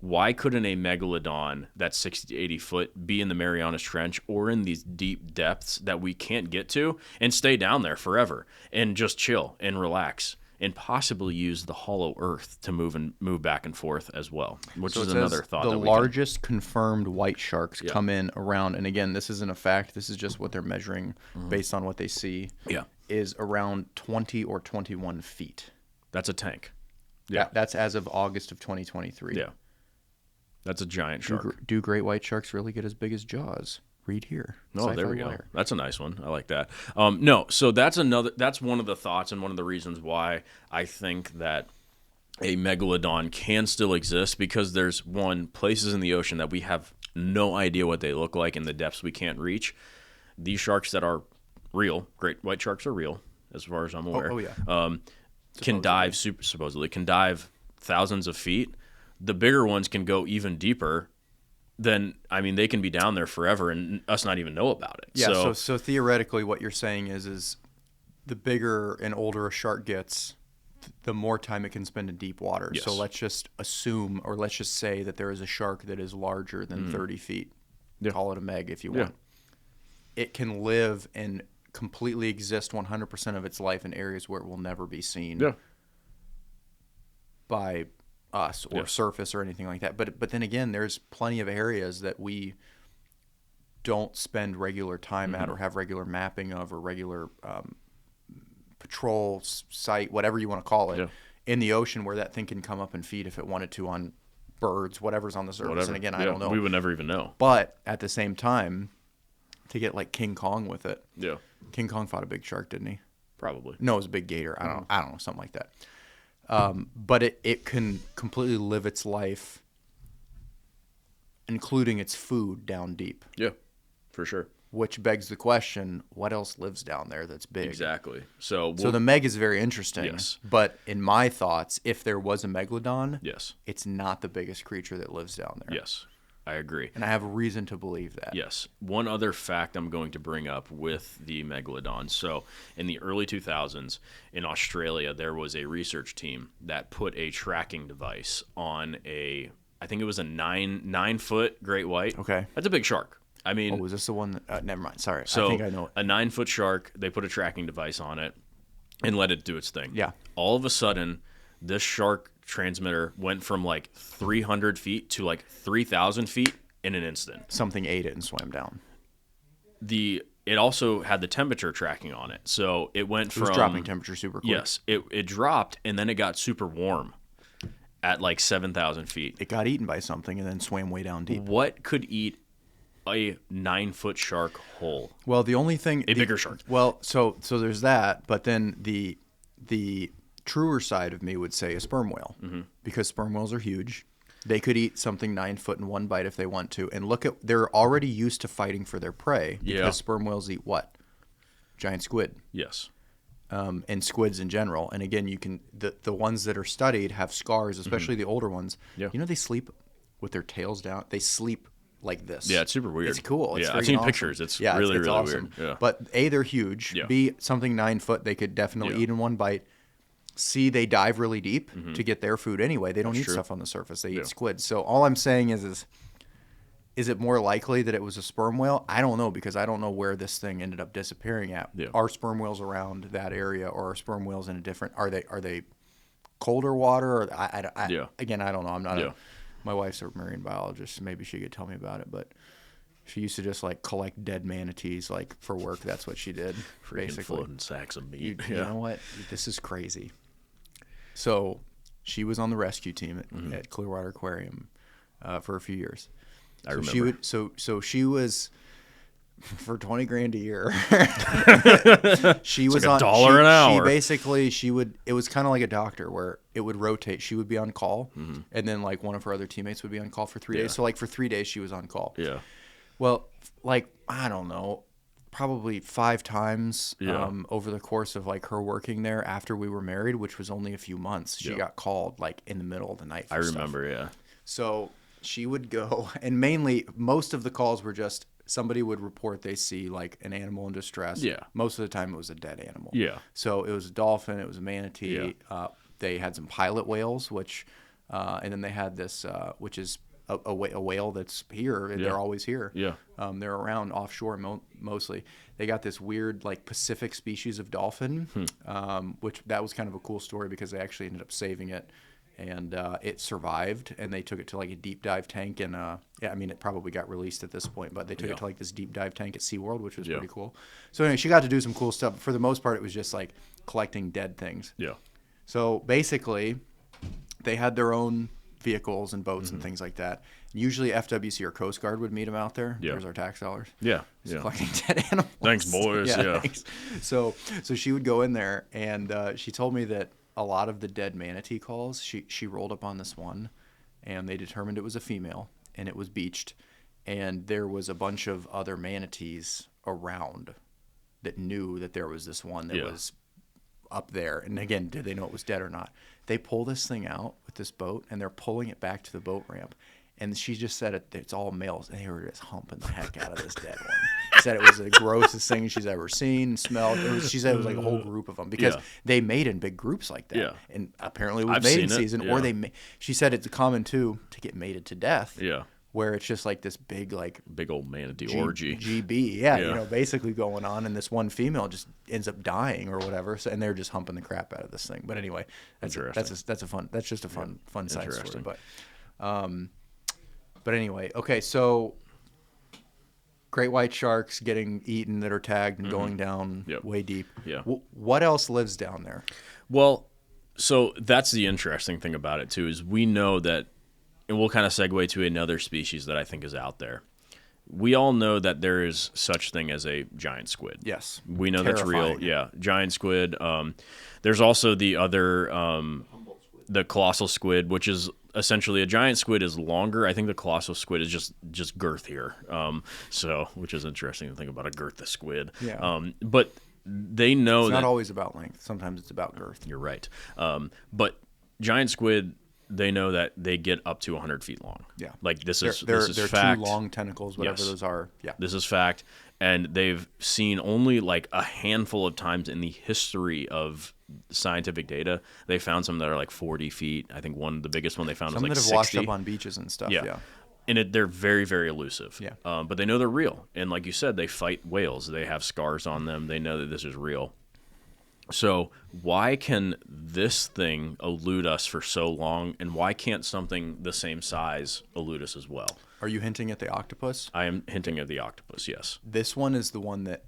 Why couldn't a megalodon that's 60 to 80 foot be in the Marianas Trench or in these deep depths that we can't get to and stay down there forever and just chill and relax and possibly use the hollow earth to move back and forth as well, which So is it another says thought. the that we largest confirmed white sharks Yeah. come in around, and again, this isn't a fact. This is just what they're measuring based on what they see. Yeah. Is around 20 or 21 feet. that's a tank. Yeah. That's as of August of 2023. Yeah. That's a giant shark. Do great white sharks really get as big as Jaws? Read here. Oh, Sci-Fi there we go. Wire. That's a nice one. I like that. No, so that's one of the thoughts and one of the reasons why I think that a megalodon can still exist, because there's places in the ocean that we have no idea what they look like in the depths we can't reach. These sharks that are real, great white sharks are real, as far as I'm aware. Oh, yeah. Can dive supposedly can dive thousands of feet. The bigger ones can go even deeper. Then they can be down there forever and us not even know about it. Yeah. So theoretically, what you're saying is the bigger and older a shark gets, the more time it can spend in deep water. Yes. So let's just assume, or let's just say that there is a shark that is larger than 30 feet. Yeah. Call it a meg if you Yeah. want. It can live and completely exist 100% of its life in areas where it will never be seen yeah, by us or Yeah. surface or anything like that. But then again, there's plenty of areas that we don't spend regular time Mm-hmm. at or have regular mapping of or regular patrol site, whatever you want to call it, Yeah. in the ocean where that thing can come up and feed if it wanted to on birds, whatever's on the surface. whatever. And again, I Yeah, don't know. We would never even know. But at the same time, to get like King Kong with it, Yeah, King Kong fought a big shark, didn't he? probably. No, it was a big gator. Mm-hmm. I don't know, something like that. But it can completely live its life, including its food, down deep. Yeah, for sure. Which begs the question: what else lives down there that's big? Exactly. So So the meg is very interesting. Yes. But in my thoughts, if there was a megalodon, yes, it's not the biggest creature that lives down there. yes, I agree. And I have reason to believe that. Yes. One other fact I'm going to bring up with the megalodon. So, in the early 2000s in Australia, there was a research team that put a tracking device on I think it was a 9-foot great white. Okay. That's a big shark. Oh, was this the one? Never mind. Sorry. So I think I know it. a 9-foot shark, they put a tracking device on it and let it do its thing. Yeah. All of a sudden, this shark transmitter went from like 300 feet to like 3,000 feet in an instant. Something ate it and swam down. The it also had the temperature tracking on it. So it went It from was dropping temperature super quick. Yes, it dropped, and then it got super warm at like 7,000 feet. It got eaten by something and then swam way down deep. What could eat a 9-foot shark whole? Well, the only thing... A bigger shark. Well, so there's that, but then the truer side of me would say a sperm whale, because sperm whales are huge. They could eat something 9 foot in one bite if they want to. And look at, they're already used to fighting for their prey, because sperm whales eat what? Giant squid. Yes. And squids in general. And again, you can the ones that are studied have scars, especially the older ones. Yeah. You know, they sleep with their tails down. They sleep like this. Yeah, it's super weird. It's cool. It's I've seen awesome. pictures. It's really, really awesome. weird. Yeah. But A, they're huge. Yeah. B, something 9 foot they could definitely eat in one bite. C, they dive really deep to get their food anyway. They don't eat stuff on the surface. They eat squids. So all I'm saying is it more likely that it was a sperm whale? I don't know, because I don't know where this thing ended up disappearing at. Yeah. Are sperm whales around that area, or are sperm whales in a different? Are they colder water? Or again, I don't know. I'm not. My wife's a marine biologist. So maybe she could tell me about it, but. She used to just like collect dead manatees, like for work. That's what she did, basically. Floating sacks of meat. You know what? This is crazy. So she was on the rescue team at Clearwater Aquarium for a few years. I remember. So she was for $20,000 a year. She was like on $1 an hour. She basically it was kind of like a doctor where it would rotate. She would be on call, and then like one of her other teammates would be on call for 3 days. So like for 3 days she was on call. Yeah. Well, like, I don't know, probably 5 times over the course of like her working there after we were married, which was only a few months. She got called like in the middle of the night for I remember, stuff. yeah. So she would go, and mainly most of the calls were just somebody would report they see like an animal in distress. Yeah. Most of the time it was a dead animal. Yeah. So it was a dolphin, it was a manatee. Yeah. They had some pilot whales, which, and then they had this, which is a whale that's here. And they're always here. Yeah. They're around offshore mostly. They got this weird like Pacific species of dolphin, which that was kind of a cool story because they actually ended up saving it, and it survived. And they took it to like a deep dive tank, and I mean it probably got released at this point, but they took it to like this deep dive tank at SeaWorld, which was pretty cool. So anyway, she got to do some cool stuff. For the most part, it was just like collecting dead things. Yeah. So basically, they had their own vehicles and boats and things like that. Usually FWC or Coast Guard would meet them out there. Yeah. There's our tax dollars. Yeah. Just collecting dead animals. Thanks, boys. Yeah. Thanks. So she would go in there, and she told me that a lot of the dead manatee calls, she rolled up on this one, and they determined it was a female, and it was beached, and there was a bunch of other manatees around that knew that there was this one that was up there. And again, did they know it was dead or not? They pull this thing out with this boat, and they're pulling it back to the boat ramp. And she just said it's all males. They were just humping the heck out of this dead one. She said it was the grossest thing she's ever seen, smelled. She said it was like a whole group of them because they mate in big groups like that. Yeah. And apparently it was I've mating seen it. season. Yeah. Or she said it's common too to get mated to death. Yeah. Where it's just like this big like big old manatee orgy. GB, you know, basically going on, and this one female just ends up dying or whatever. So, and they're just humping the crap out of this thing. But anyway, that's just a fun side story. But anyway, okay, so great white sharks getting eaten that are tagged and going down way deep. Yeah. What else lives down there? Well, so that's the interesting thing about it too, is we know that, and we'll kind of segue to another species that I think is out there. We all know that there is such thing as a giant squid. Yes. We know that's real. Yeah, giant squid. There's also the other, the colossal squid, which is essentially a giant squid is longer. I think the colossal squid is just girthier. So, which is interesting to think about, a girthy squid. Yeah. But they know it's that not always about length. Sometimes it's about girth. You're right. But giant squid, they know that they get up to 100 feet long. Yeah. Like this is they're fact. two long tentacles, whatever those are. Yeah. This is fact. And they've seen only like a handful of times in the history of scientific data, they found some that are like 40 feet. I think the biggest one they found was like 60. Some that have washed up on beaches and stuff. Yeah. And they're very, very elusive. Yeah. But they know they're real. And like you said, they fight whales. They have scars on them. They know that this is real. So why can this thing elude us for so long, and why can't something the same size elude us as well? Are you hinting at the octopus? I am hinting at the octopus, yes. This one is the one that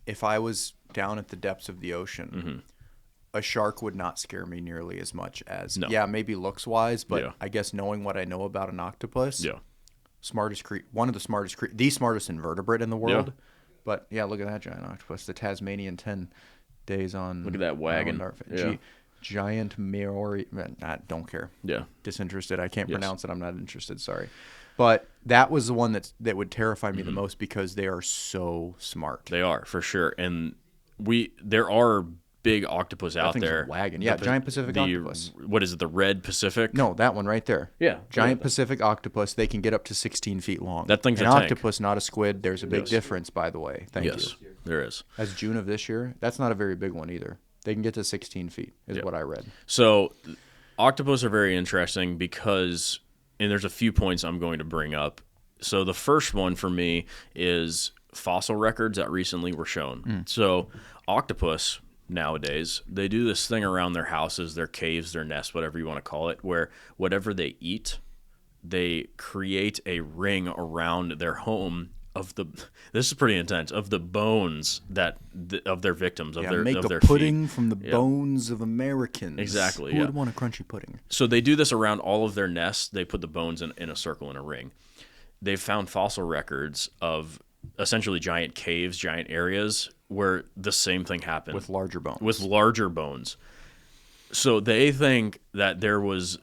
if I was down at the depths of the ocean, Mm-hmm. a shark would not scare me nearly as much as, No. maybe looks wise, but Yeah. I guess knowing what I know about an octopus, Yeah. one of the smartest, the smartest invertebrate in the world. But yeah, look at that giant octopus, the Tasmanian 10 days on. Look at that wagon. Yeah. Giant Maori. Don't care. Yeah. Disinterested. I can't Yes. pronounce it. I'm not interested. Sorry. But that was the one that would terrify me the Mm-hmm. most because they are so smart. They are, for sure. And there are big octopus out thing's a there. wagon. Yeah, giant Pacific octopus. What is it, the red Pacific? No, that one right there. Yeah. Giant Pacific octopus. They can get up to 16 feet long. That thing's an a tank. octopus, not a squid. There's a big Yes. difference, by the way. Thank Yes, you. there is. As June of this year, that's not a very big one either. They can get to 16 feet, is what I read. So octopus are very interesting because, and there's a few points I'm going to bring up. So the first one for me is fossil records that recently were shown. So octopus nowadays, they do this thing around their houses, their caves, their nests, whatever you want to call it, where whatever they eat, they create a ring around their home this is pretty intense, of the bones of their victims, of Make their a pudding feet. from the bones of Americans. Exactly, Who yeah. would want a crunchy pudding? So they do this around all of their nests. They put the bones in a circle in a ring. They've found fossil records of essentially giant caves, giant areas where the same thing happened. With larger bones. With larger bones. So they think that there was...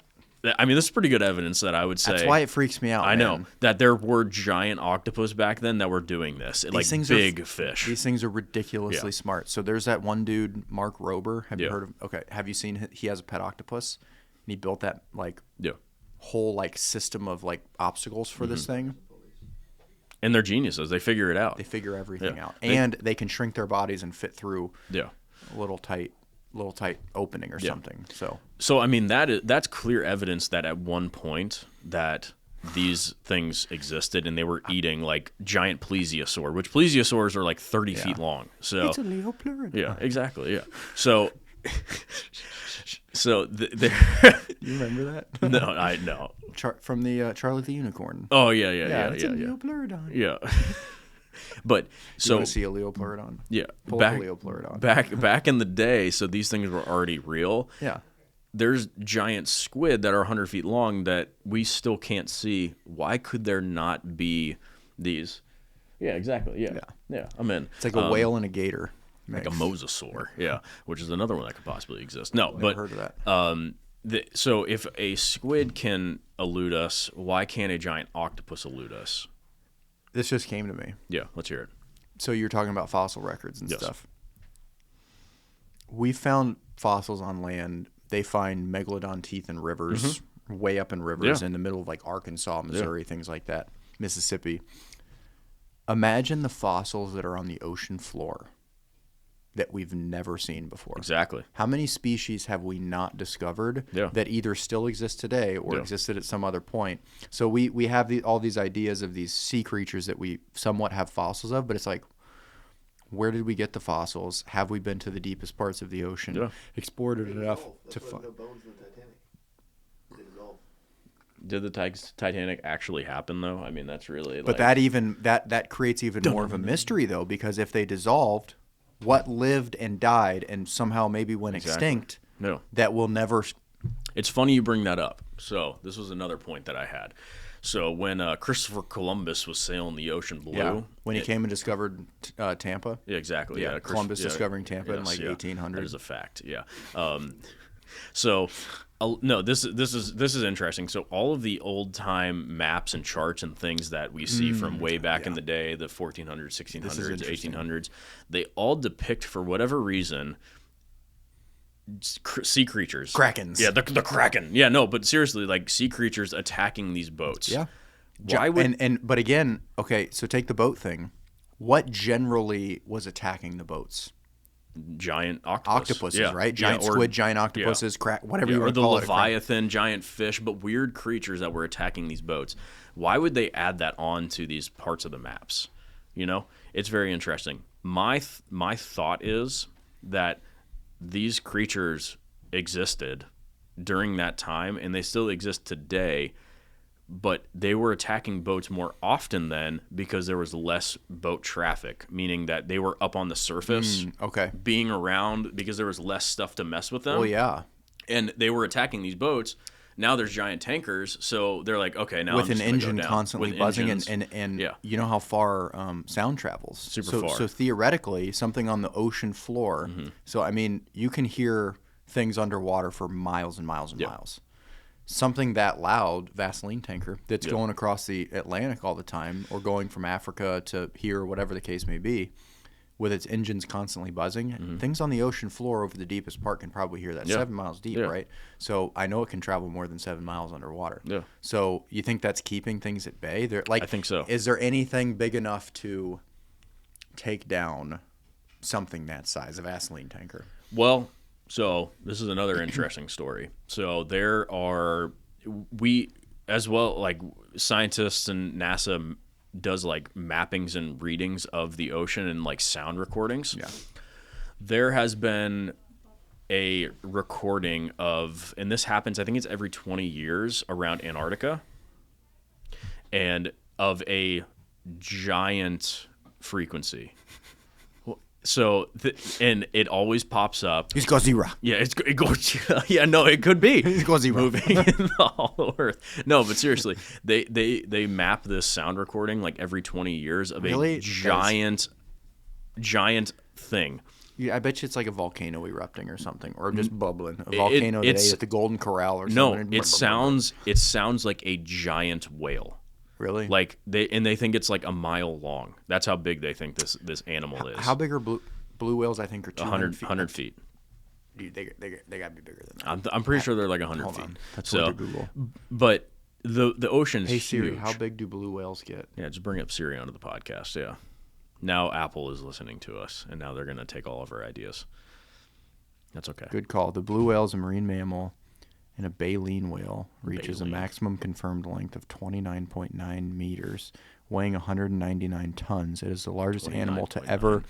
I mean, this is pretty good evidence that I would say... That's why it freaks me out, I know. man. That there were giant octopus back then that were doing this. Like big fish. These things are ridiculously smart. So there's that one dude, Mark Rober. Have you heard of? Okay, have you seen? He has a pet octopus, and he built that whole system of obstacles for this thing. And they're geniuses. They figure it out. They figure everything out, They- and they can shrink their bodies and fit through Yeah. a little tight opening or something. So I mean that's clear evidence that at one point that these things existed and they were eating like giant plesiosaur, which plesiosaurs are like 30 feet long. So It's a leopard. yeah, exactly. Yeah. So You remember that? no. From the Charlie the Unicorn. Oh yeah. It's a leopardon. Yeah. But So so to see a leopardon. yeah, Pull up a leopardon. back in the day, so these things were already real. Yeah. There's giant squid that are 100 feet long that we still can't see. Why could there not be these? Yeah, exactly. Yeah. I'm in. It's like a whale and a gator. Like a mosasaur. Yeah, which is another one that could possibly exist. No, but heard of that. So if a squid can elude us, why can't a giant octopus elude us? This just came to me. Yeah, let's hear it. So you're talking about fossil records and Yes. stuff. We found fossils on land. They find megalodon teeth in rivers, way up in rivers Yeah. in the middle of Arkansas, Missouri, things like that, Mississippi. Imagine the fossils that are on the ocean floor that we've never seen before. Exactly. How many species have we not discovered Yeah. that either still exist today or Yeah. existed at some other point? So we have all these ideas of these sea creatures that we somewhat have fossils of, but it's like, where did we get the fossils? Have we been to the deepest parts of the ocean? Yeah. Explored it enough That's to why find? no bones in the Titanic. They dissolve. Did the Titanic actually happen though? I mean, that's really. But that creates even more of a mystery though, because if they dissolved, what lived and died and somehow maybe went extinct, No. that will never. It's funny you bring that up. So this was another point that I had. So when Christopher Columbus was sailing the ocean blue, When he came and discovered Tampa. yeah, exactly, Yeah, Columbus discovering Tampa in, 1800. That is a fact. Yeah. So no, this is interesting. So all of the old time maps and charts and things that we see from way back in the day, the 1400s, 1600s, 1800s, they all depict for whatever reason sea creatures, Krakens. Yeah, the kraken. Yeah, no, but seriously, like sea creatures attacking these boats. Yeah. Why would But again, okay, so take the boat thing. What generally was attacking the boats? giant octopus. Octopuses, Yeah. right? Giant Yeah, or- squid, giant octopuses, whatever you or want the to call Leviathan, giant fish, but weird creatures that were attacking these boats. Why would they add that on to these parts of the maps? You know, it's very interesting. My thought is that these creatures existed during that time, and they still exist today, but they were attacking boats more often then because there was less boat traffic, meaning that they were up on the surface, Okay. being around because there was less stuff to mess with them. Oh yeah. And they were attacking these boats. Now there's giant tankers, so they're like, okay, now With I'm an just gonna engine go down. constantly With buzzing, engines. and Yeah. you know how far sound travels. Super far. So theoretically, something on the ocean floor. So I mean, you can hear things underwater for miles and miles and miles. Something that loud, Vaseline tanker, that's going across the Atlantic all the time, or going from Africa to here, or whatever the case may be, with its engines constantly buzzing, things on the ocean floor over the deepest part can probably hear that 7 miles deep, right? So I know it can travel more than 7 miles underwater. Yeah. So you think that's keeping things at bay? I think so. Is there anything big enough to take down something that size, a Vaseline tanker? Well, so this is another interesting story. So there are as well, like scientists and NASA does like mappings and readings of the ocean and like sound recordings. Yeah. There has been a recording of, and this happens, I think it's every 20 years around Antarctica, and of a giant frequency. So, and it always pops up. He's Godzilla. Yeah, it goes. Yeah, no, it could be. He's Godzilla. Moving in the hollow earth. No, but seriously, they map this sound recording like every 20 years of Really? a giant thing. Yeah, I bet you it's like a volcano erupting or something, or just bubbling. A volcano today at the Golden Corral or something. No, it sounds like a giant whale. Really? Like they think it's like a mile long. That's how big they think this animal is. How big are blue whales? I think are 200 feet. 100 feet. Dude, they got to be bigger than that. I'm pretty sure they're like 100 Hold feet. on. That's so, what Google. But the ocean's Hey Siri, huge. how big do blue whales get? Yeah, just bring up Siri onto the podcast. Yeah. Now Apple is listening to us, and now they're going to take all of our ideas. That's okay. Good call. The blue whale is a marine mammal, and a baleen whale reaches a Baleen. maximum confirmed length of 29.9 meters, weighing 199 tons. It is the largest animal to 29.9.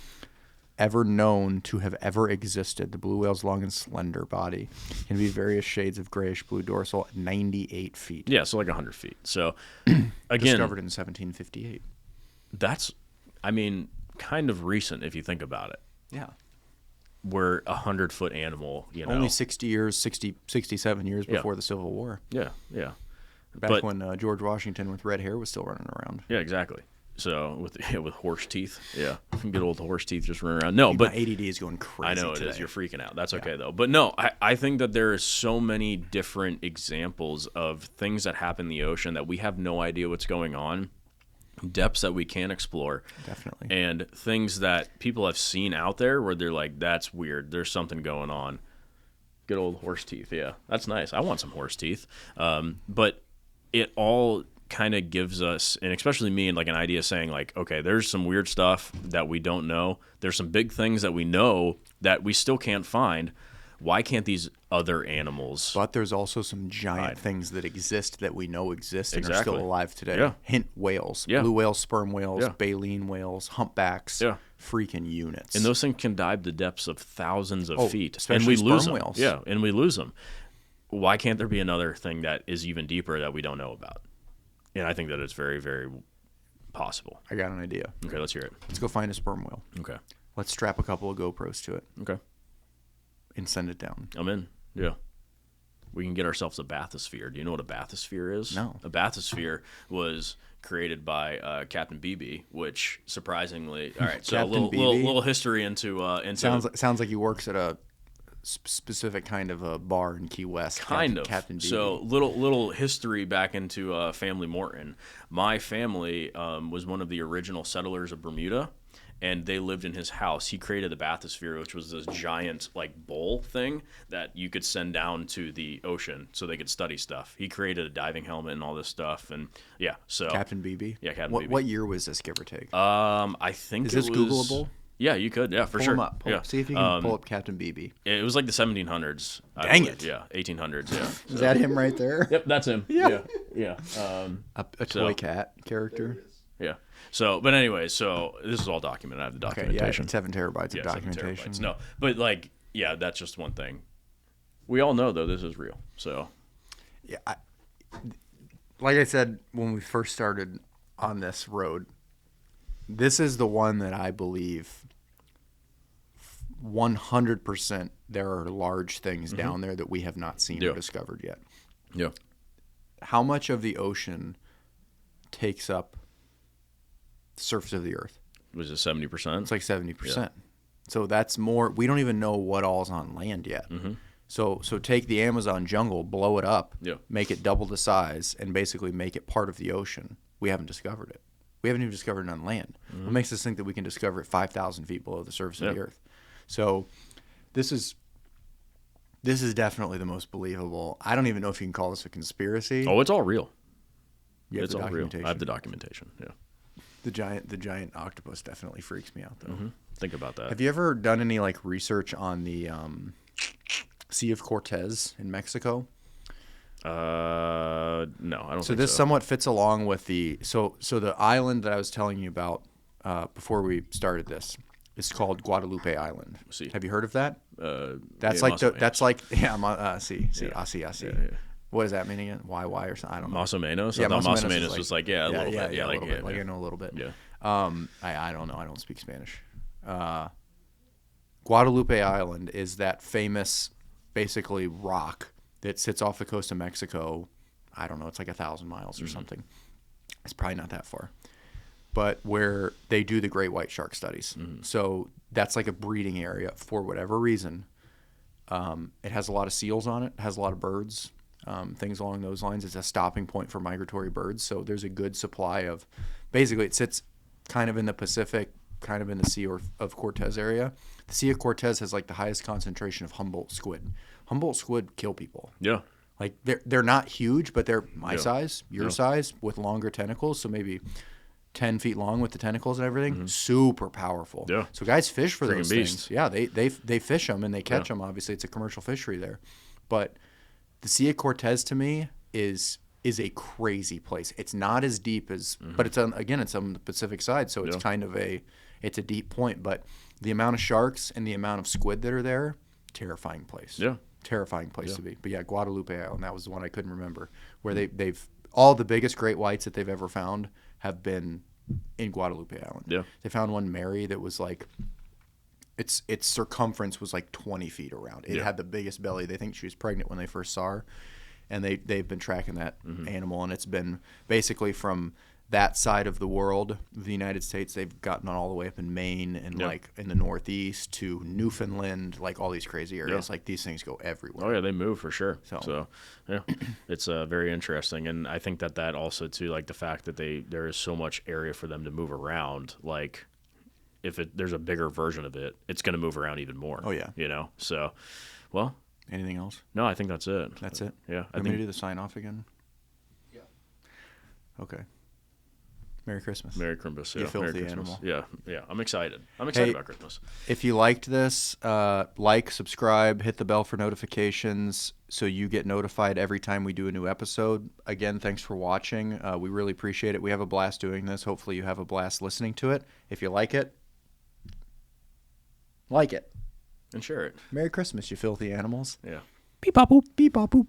ever known to have ever existed. The blue whale's long and slender body can be various shades of grayish blue dorsal at 98 feet. Yeah, so like 100 feet. So, again, Discovered in 1758. that's, I mean, kind of recent if you think about it. Yeah. We're a 100-foot animal, you know. Only 67 years before the Civil War. Yeah, yeah. Back when George Washington with red hair was still running around. Yeah, exactly. So with horse teeth, yeah, good old horse teeth just running around. No, but my ADD is going crazy. I know it today. is. You're freaking out. That's okay though. But no, I think that there is so many different examples of things that happen in the ocean that we have no idea what's going on, depths that we can't explore, Definitely, and things that people have seen out there where they're like, "That's weird. There's something going on." Good old horse teeth. Yeah, that's nice. I want some horse teeth. But it all kind of gives us, and especially me, and like an idea saying like, okay, there's some weird stuff that we don't know. There's some big things that we know that we still can't find. Why can't these other animals? but there's also some giant things that exist that we know exist and are Exactly. still alive today. Yeah. Hint whales, Yeah. blue whales, sperm whales, Yeah. baleen whales, humpbacks, Yeah. freaking units. And those things can dive to depths of thousands of feet, and especially we lose sperm them. whales. Yeah, and we lose them. Why can't there be another thing that is even deeper that we don't know about? And I think that it's very, very possible. I got an idea. Okay, let's hear it. Let's go find a sperm whale. Okay, Let's strap a couple of GoPros to it okay, and send it down. I'm in. Yeah. We can get ourselves a bathysphere. Do you know what a bathysphere is? No. A bathysphere was created by Captain Beebe, which surprisingly, all right. So a Captain little Beebe? history into Sounds like he works at a specific kind of a bar in Key West. kind of. Captain Beebe. So little history back into family Morton. My family was one of the original settlers of Bermuda, and they lived in his house. He created the bathysphere, which was this giant like bowl thing that you could send down to the ocean so they could study stuff. He created a diving helmet and all this stuff, and yeah. So Captain Beebe. Yeah, Captain what, Beebe. What year was this, give or take? I think Is this it was, Googleable? Yeah, you could. Yeah, for Pull sure. him up. Yeah. See if you can pull up Captain Beebe. It was like the 1700s. I Dang believe. it. Yeah, 1800s. Yeah. Is that him right there? Yep, that's him. Yeah. Yeah. A toy cat character. Yeah. So, but anyway, so this is all documented. I have the Okay, yeah, documentation. 7 terabytes Yeah, of 7 documentation. terabytes. No, but like, yeah, that's just one thing. We all know though this is real. So, Yeah, like I said when we first started on this road, this is the one that I believe 100% there are large things down there that we have not seen or discovered yet. Yeah. How much of the ocean takes up the surface of the earth? Was it 70%? It's like 70%. Yeah. So that's more. We don't even know what all's on land yet. So take the Amazon jungle, blow it up, make it double the size, and basically make it part of the ocean. We haven't discovered it. We haven't even discovered it on land. What makes us think that we can discover it 5,000 feet below the surface of the earth? So this is definitely the most believable. I don't even know if you can call this a conspiracy. Oh, it's all real. It's all real. I have the documentation. Yeah. The giant octopus definitely freaks me out though. Think about that. Have you ever done any like research on the Sea of Cortez in Mexico? No, I don't. So this somewhat fits along with the so the island that I was telling you about before we started this is called Guadalupe Island. See. Have you heard of that? That's yeah, like the, Más o that's like yeah. See. Yeah. See. Yeah. What does that mean again? Why or something? I don't know. Más o menos. Yeah, I thought más o más o menos menos was like a little bit. Yeah, like, a little bit. Like I know a little bit. Yeah. I don't know. I don't speak Spanish. Guadalupe Island is that famous, basically rock that sits off the coast of Mexico. I don't know. It's like 1,000 miles or something. It's probably not that far. But where they do the great white shark studies. So that's like a breeding area for whatever reason. It has a lot of seals on it. It has a lot of birds, things along those lines. It's a stopping point for migratory birds. So there's a good supply of, basically it sits kind of in the Pacific, kind of in the Sea of Cortez area. The Sea of Cortez has like the highest concentration of Humboldt squid. Humboldt squid kill people. Yeah. Like they're not huge, but they're my Yeah. size, your Yeah. size, with longer tentacles. So maybe 10 feet long with the tentacles and everything. Super powerful. Yeah. So guys fish for Freaking those beast. things. Yeah, they fish them and they catch them. Obviously, it's a commercial fishery there. But the Sea of Cortez to me is a crazy place. It's not as deep as, but it's on the Pacific side, so it's kind of it's a deep point. But the amount of sharks and the amount of squid that are there, terrifying place. Yeah. Terrifying place to be. But yeah, Guadalupe Island, that was the one I couldn't remember, where they've all the biggest great whites that they've ever found have been in Guadalupe Island. Yeah. They found one Mary that was like, its circumference was like 20 feet around. It had the biggest belly. They think she was pregnant when they first saw her, and they've been tracking that animal, and it's been basically from that side of the world, the United States. They've gotten all the way up in Maine and like in the Northeast to Newfoundland, like all these crazy areas. Like these things go everywhere. Oh yeah, they move for sure. So yeah, it's very interesting, and I think that also too, like the fact that there is so much area for them to move around. Like if there's a bigger version of it, it's going to move around even more. Oh yeah, So, well, anything else? no, I think that's it. That's it. Yeah, I'm gonna do the sign off again. Yeah. Okay. Merry Christmas. Merry Christmas. Yeah. You filthy Merry Christmas. animal. Yeah. I'm excited. I'm excited Hey, about Christmas. If you liked this, like, subscribe, hit the bell for notifications so you get notified every time we do a new episode. Again, thanks for watching. We really appreciate it. We have a blast doing this. Hopefully you have a blast listening to it. If you like it, like it. And share it. Merry Christmas, you filthy animals. Yeah. Beep, bop, boop. Beep, bop, boop.